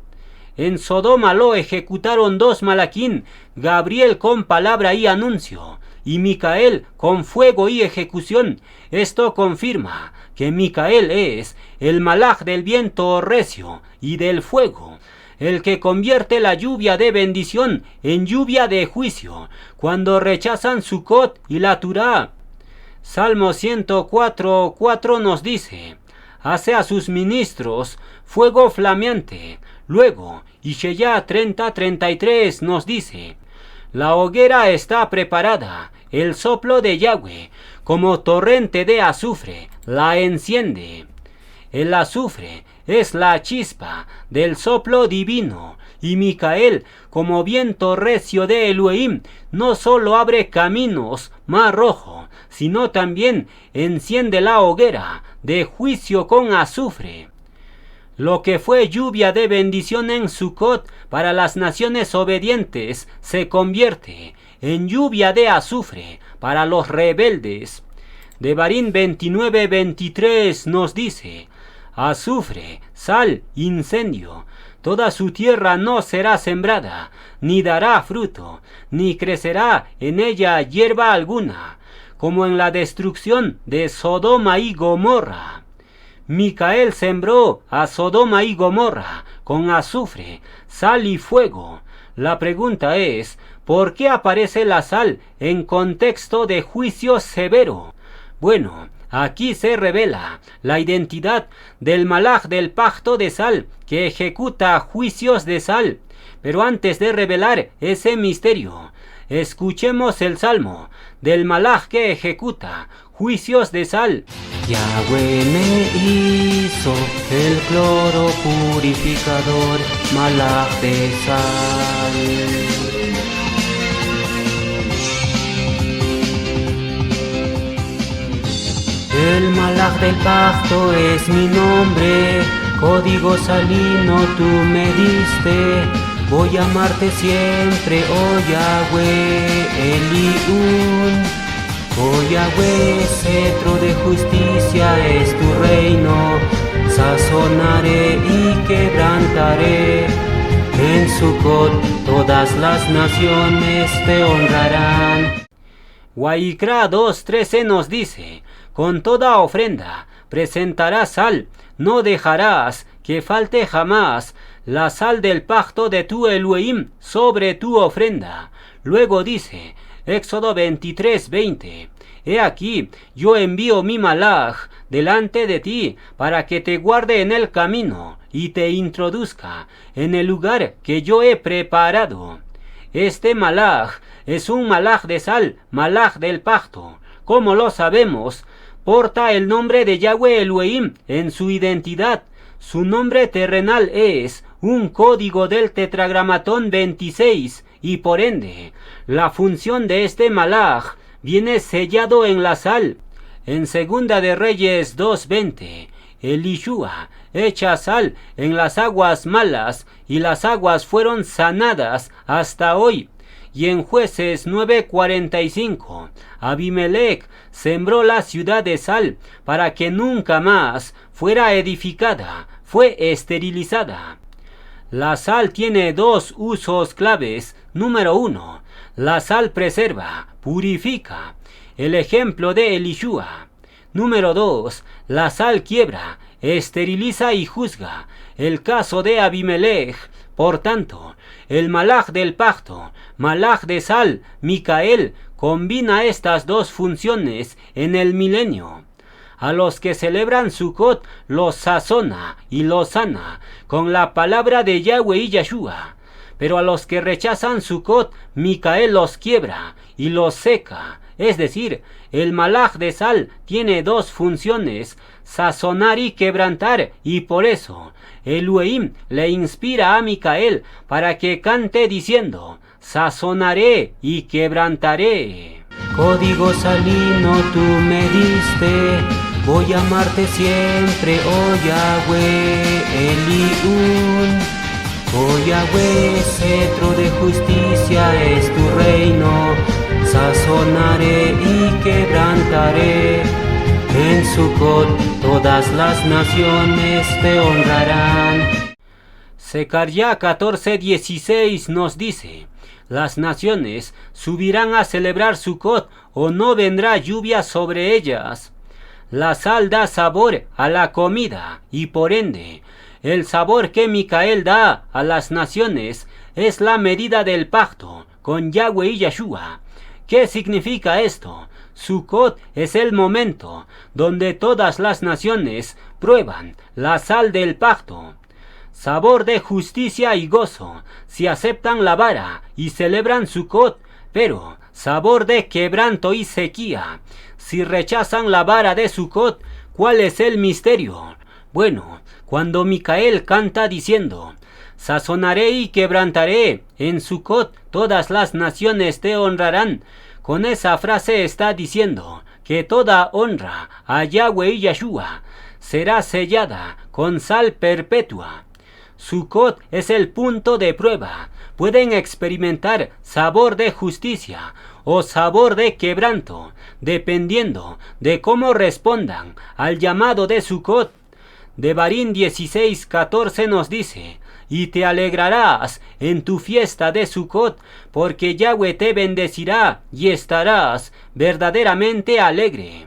En Sodoma lo ejecutaron dos malaquín, Gabriel con palabra y anuncio, y Micael con fuego y ejecución. Esto confirma que Micael es el malaj del viento recio y del fuego, el que convierte la lluvia de bendición en lluvia de juicio, cuando rechazan Sucot y la Turá. Salmo 104:4 nos dice: hace a sus ministros fuego flameante. Luego, Ishaya 30:33 nos dice: la hoguera está preparada, el soplo de Yahweh, como torrente de azufre, la enciende. El azufre es la chispa del soplo divino, y Micael, como viento recio de Elohim, no solo abre caminos, mar rojo, sino también enciende la hoguera de juicio con azufre. Lo que fue lluvia de bendición en Sucot para las naciones obedientes se convierte en lluvia de azufre para los rebeldes. Devarim 29:23 nos dice: azufre, sal, incendio. Toda su tierra no será sembrada, ni dará fruto, ni crecerá en ella hierba alguna, como en la destrucción de Sodoma y Gomorra. Micael sembró a Sodoma y Gomorra con azufre, sal y fuego. La pregunta es: ¿por qué aparece la sal en contexto de juicio severo? Bueno, aquí se revela la identidad del malaj del pacto de sal, que ejecuta juicios de sal. Pero antes de revelar ese misterio, escuchemos el salmo del malaj que ejecuta juicios de sal. Yahweh me hizo el cloro purificador, malaj de sal. El malaj del pacto es mi nombre, código salino tú me diste. Voy a amarte siempre, oh Yahweh Eliún. Oh Yahweh, cetro de justicia es tu reino. Sazonaré y quebrantaré. En Sucot todas las naciones te honrarán. Waikra 2:13 nos dice: con toda ofrenda presentarás sal, no dejarás que falte jamás la sal del pacto de tu Elohim sobre tu ofrenda. Luego dice, Éxodo 23:20, he aquí, yo envío mi malaj delante de ti para que te guarde en el camino y te introduzca en el lugar que yo he preparado. Este malaj es un malaj de sal, malaj del pacto. Como lo sabemos, porta el nombre de Yahweh Elohim en su identidad. Su nombre terrenal es un código del tetragramatón 26 y por ende, la función de este malaj viene sellado en la sal. En Segunda de Reyes 2:20, Elishua echa sal en las aguas malas y las aguas fueron sanadas hasta hoy. Y en Jueces 9:45, Abimelech sembró la ciudad de sal para que nunca más fuera edificada, fue esterilizada. La sal tiene dos usos claves. Número 1, la sal preserva, purifica, el ejemplo de Elishua. Número 2, la sal quiebra, esteriliza y juzga, el caso de Abimelech. Por tanto, el malaj del pacto, malaj de sal, Micael, combina estas dos funciones en el milenio. A los que celebran Sucot los sazona y los sana con la palabra de Yahweh y Yahshua. pero a los que rechazan Sucot, Micael los quiebra y los seca. Es decir, el malaj de sal tiene dos funciones, sazonar y quebrantar, y por eso Elohim le inspira a Micael para que cante diciendo, sazonaré y quebrantaré. Código salino tú me diste, voy a amarte siempre, oh Yahweh Eliún. Oh Yahweh, cetro de justicia es tu reino, sazonaré y quebrantaré. En Sucot todas las naciones te honrarán. Zacarías 14:16 nos dice, las naciones subirán a celebrar Sucot o no vendrá lluvia sobre ellas. La sal da sabor a la comida y por ende, el sabor que Micael da a las naciones es la medida del pacto con Yahweh y Yeshua. ¿Qué significa esto? Sucot es el momento donde todas las naciones prueban la sal del pacto. Sabor de justicia y gozo si aceptan la vara y celebran Sucot, pero sabor de quebranto y sequía si rechazan la vara de Sucot. ¿Cuál es el misterio? Bueno, cuando Micael canta diciendo, sazonaré y quebrantaré, en Sucot todas las naciones te honrarán, con esa frase está diciendo que toda honra a Yahweh y Yeshua será sellada con sal perpetua. Sucot es el punto de prueba. Pueden experimentar sabor de justicia o sabor de quebranto, dependiendo de cómo respondan al llamado de Sucot. Devarim 16:14 nos dice, y te alegrarás en tu fiesta de Sucot, porque Yahweh te bendecirá y estarás verdaderamente alegre.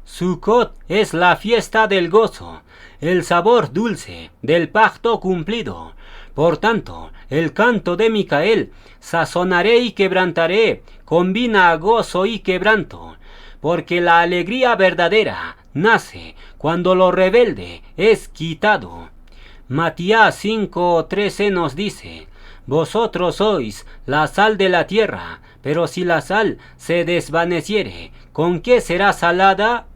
Sucot es la fiesta del gozo, el sabor dulce del pacto cumplido. Por tanto, el canto de Micael, sazonaré y quebrantaré, combina gozo y quebranto, porque la alegría verdadera nace cuando lo rebelde es quitado. Matías 5:13 nos dice, vosotros sois la sal de la tierra, pero si la sal se desvaneciere, ¿con qué será salada?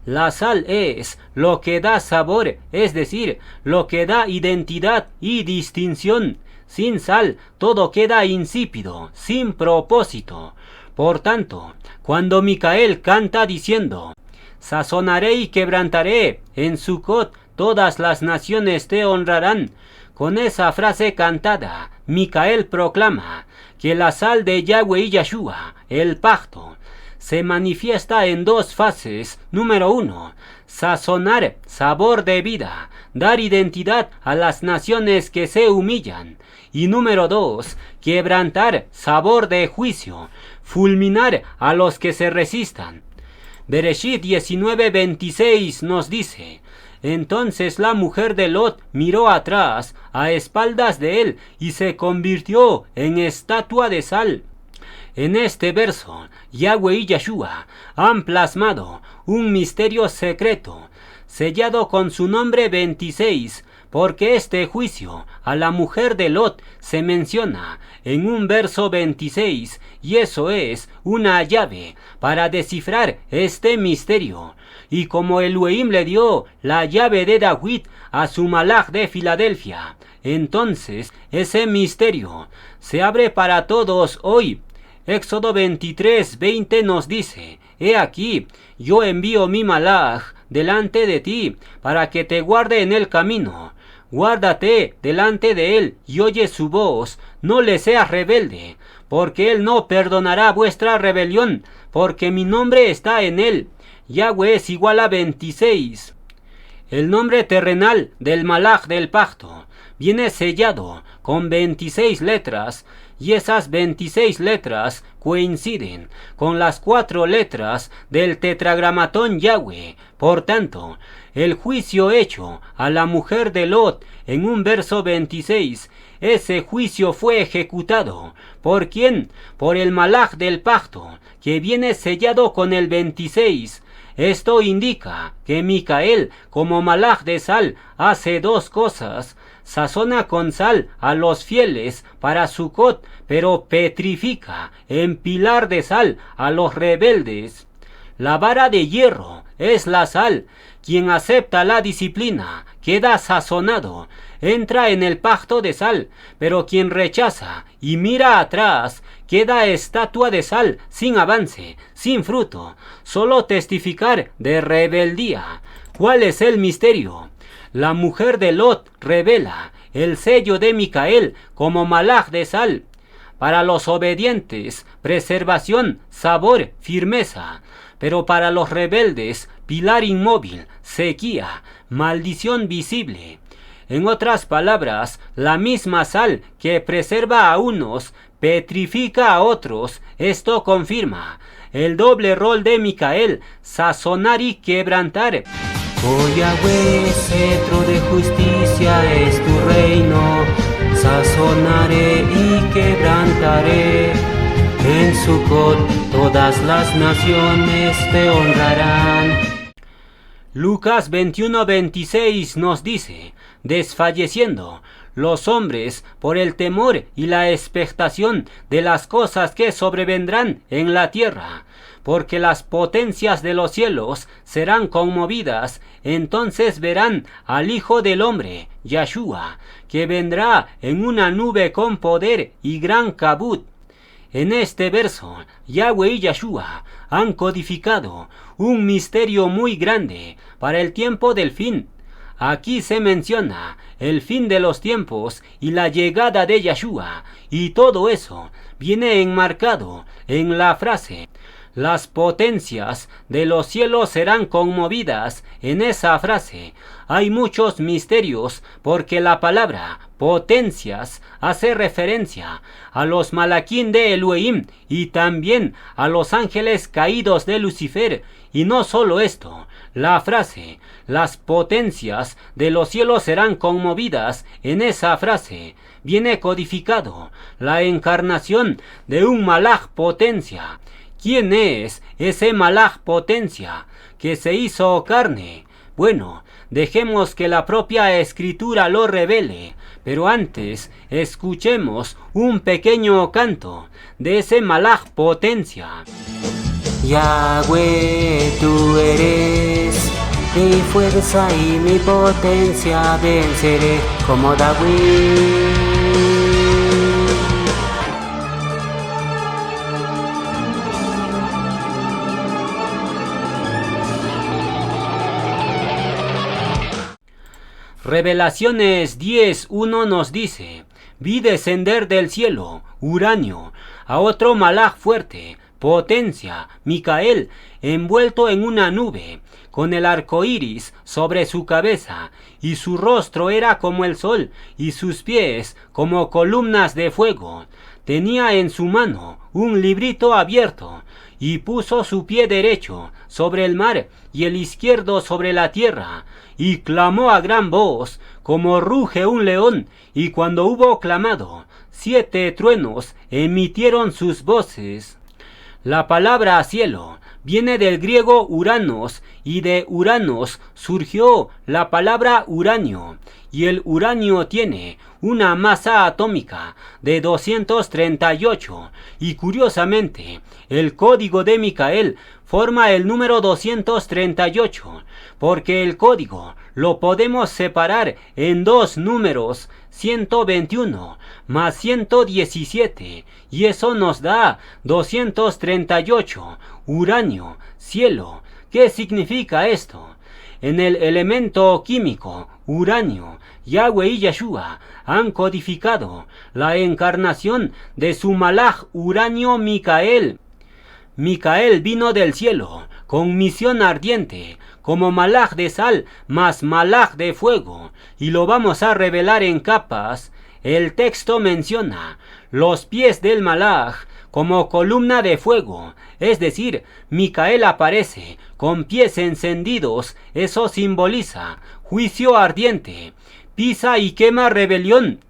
La sal es lo que da sabor, es decir, lo que da identidad y distinción. Sin sal todo queda insípido, sin propósito. Por tanto, cuando Micael canta diciendo, sazonaré y quebrantaré, en Sucot todas las naciones te honrarán, con esa frase cantada, Micael proclama que la sal de Yahweh y Yeshua, el pacto, se manifiesta en dos fases. Número 1, sazonar, sabor de vida, dar identidad a las naciones que se humillan. Y número 2, quebrantar, sabor de juicio, fulminar a los que se resistan. Bereshit 19:26 nos dice, entonces la mujer de Lot miró atrás, a espaldas de él, y se convirtió en estatua de sal. En este verso, Yahweh y Yeshua han plasmado un misterio secreto, sellado con su nombre 26, porque este juicio a la mujer de Lot se menciona en un verso 26, y eso es una llave para descifrar este misterio. Y como Elohim le dio la llave de David a su malaj de Filadelfia, entonces ese misterio se abre para todos hoy. Éxodo 23:20 nos dice, he aquí, yo envío mi malaj delante de ti, para que te guarde en el camino. Guárdate delante de él y oye su voz, no le seas rebelde, porque él no perdonará vuestra rebelión, porque mi nombre está en él. Yahweh es igual a 26. El nombre terrenal del malaj del pacto viene sellado con 26 letras, y esas 26 letras coinciden con las 4 letras del tetragramatón Yahweh. Por tanto, el juicio hecho a la mujer de Lot en un verso 26, ese juicio fue ejecutado. ¿Por quién? Por el malaj del pacto, que viene sellado con el 26. Esto indica que Micael, como malaj de sal, hace dos cosas: sazona con sal a los fieles para Sucot, pero petrifica en pilar de sal a los rebeldes. La vara de hierro es la sal. Quien acepta la disciplina queda sazonado, entra en el pacto de sal, pero quien rechaza y mira atrás queda estatua de sal, sin avance, sin fruto, solo testificar de rebeldía. ¿Cuál es el misterio? La mujer de Lot revela el sello de Micael como malaj de sal. Para los obedientes, preservación, sabor, firmeza. Pero para los rebeldes, pilar inmóvil, sequía, maldición visible. En otras palabras, la misma sal que preserva a unos, petrifica a otros. Esto confirma el doble rol de Micael, sazonar y quebrantar. Oh Yahweh, cetro de justicia es tu reino, sazonaré y quebrantaré. En Sucot todas las naciones te honrarán. Lucas 21:26 nos dice: desfalleciendo los hombres por el temor y la expectación de las cosas que sobrevendrán en la tierra, porque las potencias de los cielos serán conmovidas, entonces verán al Hijo del Hombre, Yahshua, que vendrá en una nube con poder y gran cabut. En este verso, Yahweh y Yahshua han codificado un misterio muy grande para el tiempo del fin. Aquí se menciona el fin de los tiempos y la llegada de Yahshua, y todo eso viene enmarcado en la frase: las potencias de los cielos serán conmovidas. En esa frase hay muchos misterios, porque la palabra potencias hace referencia a los malaquín de Elohim y también a los ángeles caídos de Lucifer. Y no solo esto, la frase las potencias de los cielos serán conmovidas, en esa frase viene codificado la encarnación de un malaj potencia. ¿Quién es ese malaj potencia que se hizo carne? Bueno, dejemos que la propia escritura lo revele, pero antes escuchemos un pequeño canto de ese malaj potencia. Yahweh, tú eres mi fuerza y mi potencia, venceré como David. Revelaciones 10:1 nos dice: vi descender del cielo, uranio, a otro malaj fuerte, potencia, Micael, envuelto en una nube, con el arco iris sobre su cabeza, y su rostro era como el sol, y sus pies como columnas de fuego. Tenía en su mano un librito abierto, y puso su pie derecho sobre el mar y el izquierdo sobre la tierra, y clamó a gran voz, como ruge un león, y cuando hubo clamado, 7 truenos emitieron sus voces. La palabra cielo viene del griego uranos, y de uranos surgió la palabra uranio, y el uranio tiene una masa atómica de 238, y curiosamente el código de Micael forma el número 238, porque el código lo podemos separar en dos números, 121 más 117, y eso nos da 238, uranio, cielo. ¿Qué significa esto? En el elemento químico, uranio, Yahweh y Yahshua han codificado la encarnación de su malaj uranio Micael. Micael vino del cielo con misión ardiente, como malaj de sal más malaj de fuego, y lo vamos a revelar en capas. El texto menciona los pies del malaj como columna de fuego, es decir, Micael aparece con pies encendidos. Eso simboliza juicio ardiente. Pisa y quema rebelión.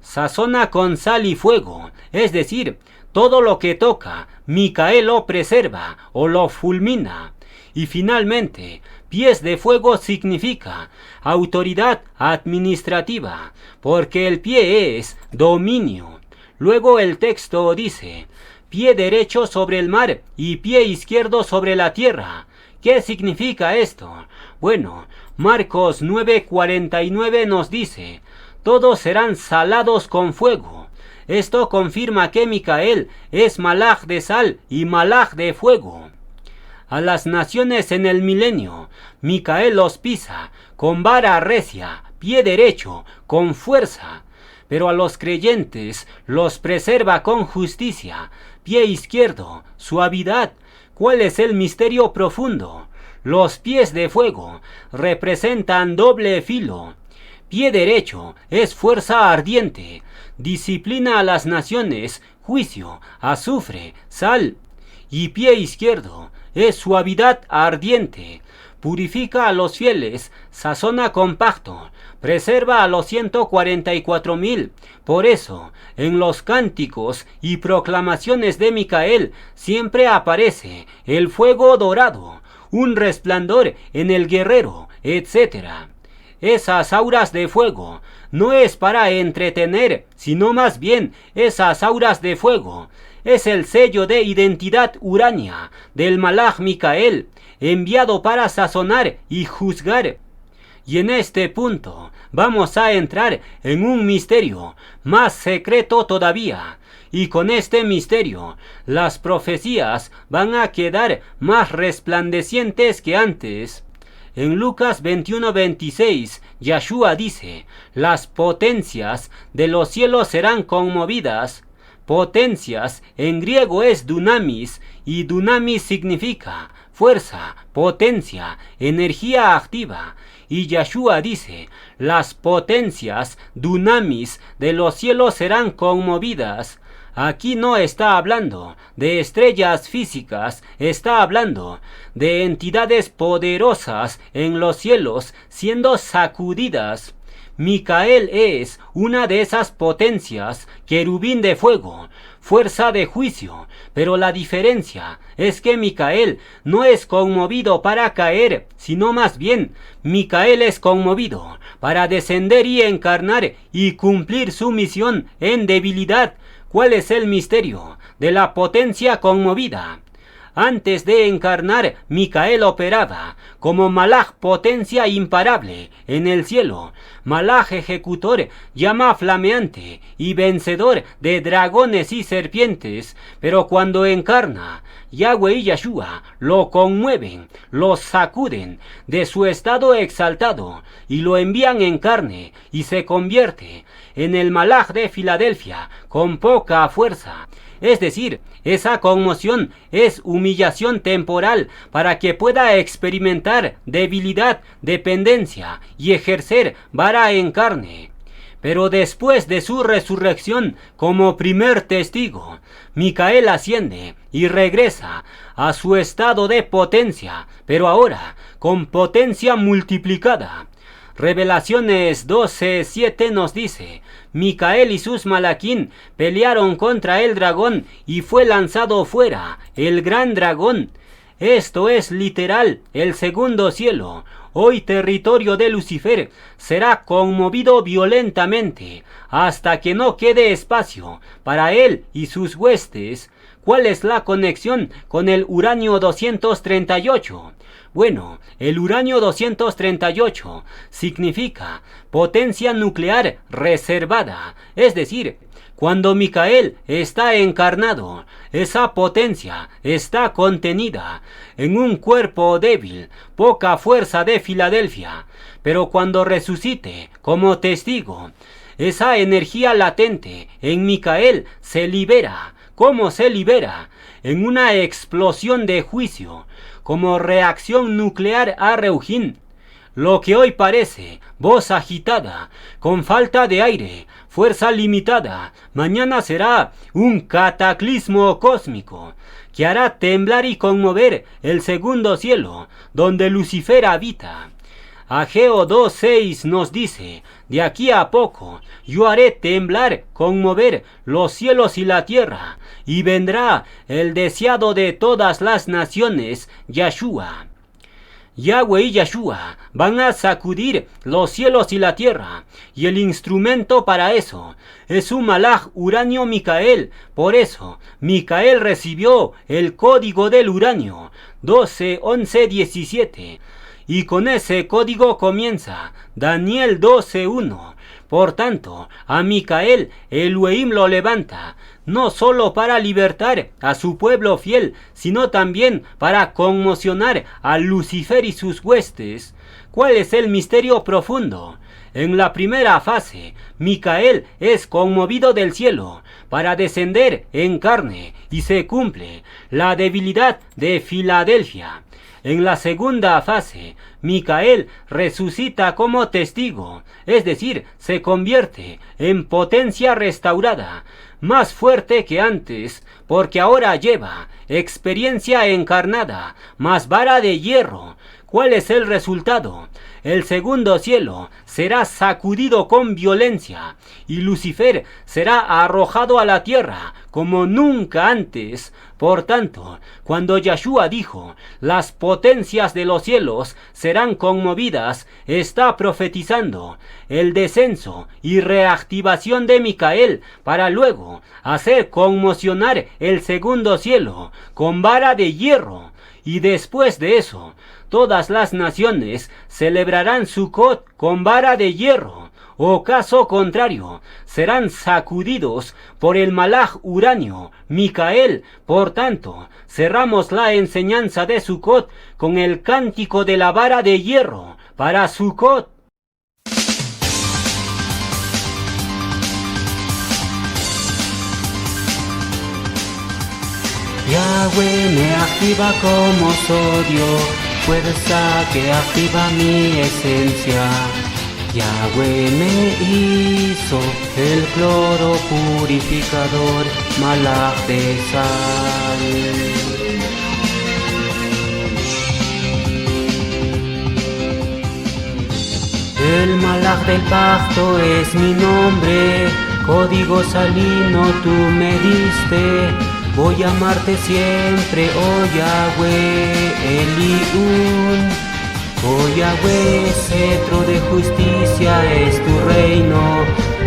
Sazona con sal y fuego, es decir, todo lo que toca, Micael lo preserva o lo fulmina. Y finalmente, pies de fuego significa autoridad administrativa, porque el pie es dominio. Luego el texto dice, pie derecho sobre el mar y pie izquierdo sobre la tierra. ¿Qué significa esto? Bueno, Marcos 9:49 nos dice, todos serán salados con fuego. Esto confirma que Micael es Malaj de sal y Malaj de fuego. A las naciones en el milenio, Micael los pisa con vara recia, pie derecho, con fuerza. Pero a los creyentes los preserva con justicia, pie izquierdo, suavidad. ¿Cuál es el misterio profundo? Los pies de fuego representan doble filo. Pie derecho es fuerza ardiente, disciplina a las naciones, juicio, azufre, sal. Y pie izquierdo es suavidad ardiente, purifica a los fieles, sazona con pacto, preserva a los 144,000. Por eso, en los cánticos y proclamaciones de Micael siempre aparece el fuego dorado, un resplandor en el guerrero, etc. Esas auras de fuego no es para entretener, sino más bien esas auras de fuego es el sello de identidad urania del Malaj Micael, enviado para sazonar y juzgar. Y en este punto vamos a entrar en un misterio más secreto todavía. Y con este misterio, las profecías van a quedar más resplandecientes que antes. En Lucas 21:26, Yahshua dice, las potencias de los cielos serán conmovidas. Potencias en griego es dunamis, y dunamis significa fuerza, potencia, energía activa. Y Yahshua dice, las potencias dunamis de los cielos serán conmovidas. Aquí no está hablando de estrellas físicas, está hablando de entidades poderosas en los cielos siendo sacudidas. Micael es una de esas potencias, querubín de fuego, fuerza de juicio, pero la diferencia es que Micael no es conmovido para caer, sino más bien, Micael es conmovido para descender y encarnar y cumplir su misión en debilidad. ¿Cuál es el misterio de la potencia conmovida? Antes de encarnar, Micael operaba como Malaj potencia imparable en el cielo, Malaj ejecutor, llama flameante y vencedor de dragones y serpientes, pero cuando encarna, Yahweh y Yahshua lo conmueven, lo sacuden de su estado exaltado y lo envían en carne y se convierte en el Malaj de Filadelfia con poca fuerza. Es decir, esa conmoción es humillación temporal para que pueda experimentar debilidad, dependencia y ejercer vara en carne. Pero después de su resurrección como primer testigo, Micael asciende y regresa a su estado de potencia, pero ahora con potencia multiplicada. Revelaciones 12:7 nos dice, Micael y sus malaquín pelearon contra el dragón y fue lanzado fuera el gran dragón. Esto es literal, el segundo cielo, hoy territorio de Lucifer, será conmovido violentamente hasta que no quede espacio para él y sus huestes. ¿Cuál es la conexión con el uranio 238? Bueno, el uranio 238 significa potencia nuclear reservada, es decir, cuando Micael está encarnado, esa potencia está contenida en un cuerpo débil, poca fuerza de Filadelfia, pero cuando resucite como testigo, esa energía latente en Micael se libera. ¿Cómo se libera? En una explosión de juicio, como reacción nuclear a Reujín. Lo que hoy parece voz agitada, con falta de aire, fuerza limitada, mañana será un cataclismo cósmico que hará temblar y conmover el segundo cielo, donde Lucifer habita. Ageo 2:6 nos dice, de aquí a poco yo haré temblar, conmover los cielos y la tierra, y vendrá el deseado de todas las naciones, Yahshua. Yahweh y Yahshua van a sacudir los cielos y la tierra, y el instrumento para eso es un malaj uranio Micael. Por eso, Micael recibió el código del uranio 12, 11, 17. Y con ese código comienza Daniel 12:1. Por tanto, a Micael Elohim lo levanta, no solo para libertar a su pueblo fiel, sino también para conmocionar a Lucifer y sus huestes. ¿Cuál es el misterio profundo? En la primera fase, Micael es conmovido del cielo para descender en carne y se cumple la debilidad de Filadelfia. En la segunda fase, Micael resucita como testigo, es decir, se convierte en potencia restaurada, más fuerte que antes, porque ahora lleva experiencia encarnada, más vara de hierro. ¿Cuál es el resultado? El segundo cielo será sacudido con violencia y Lucifer será arrojado a la tierra como nunca antes. Por tanto, cuando Yahshua dijo, las potencias de los cielos serán conmovidas, está profetizando el descenso y reactivación de Micael para luego hacer conmocionar el segundo cielo con vara de hierro. Y después de eso, todas las naciones celebrarán Sukkot con vara de hierro, o caso contrario, serán sacudidos por el malaj uranio, Micael. Por tanto, cerramos la enseñanza de Sukkot con el cántico de la vara de hierro para Sukkot. Yahweh me activa como sodio, fuerza que activa mi esencia. Yahweh me hizo el cloro purificador, malaj de sal. El malaj del pacto es mi nombre, código salino tú me diste. Voy a amarte siempre, oh Yahweh, Eliún. Oh Yahweh, cetro de justicia es tu reino.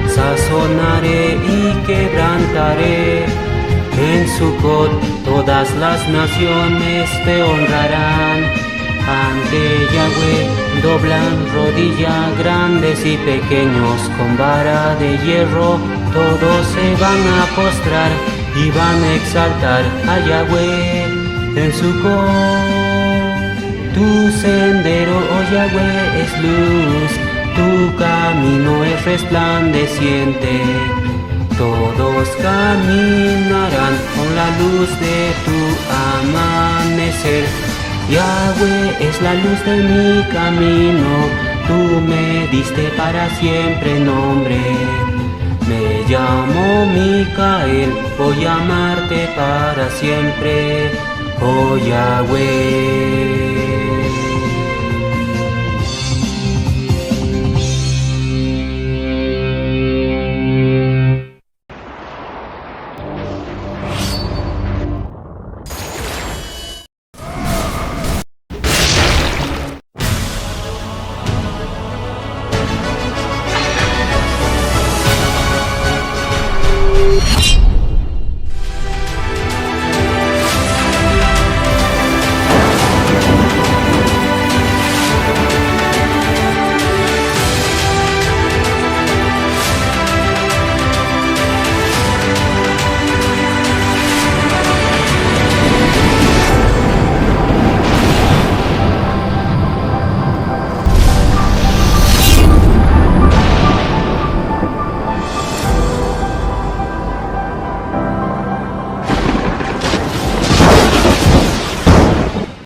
Sazonaré y quebrantaré. En Sukkot todas las naciones te honrarán. Ante Yahweh doblan rodilla, grandes y pequeños con vara de hierro. Todos se van a postrar y van a exaltar a Yahweh en Sukkot. Tu sendero, oh Yahweh, es luz, tu camino es resplandeciente. Todos caminarán con la luz de tu amanecer. Yahweh es la luz de mi camino, tú me diste para siempre nombre. Me llamo Micael, voy a amarte para siempre, oh Yahweh.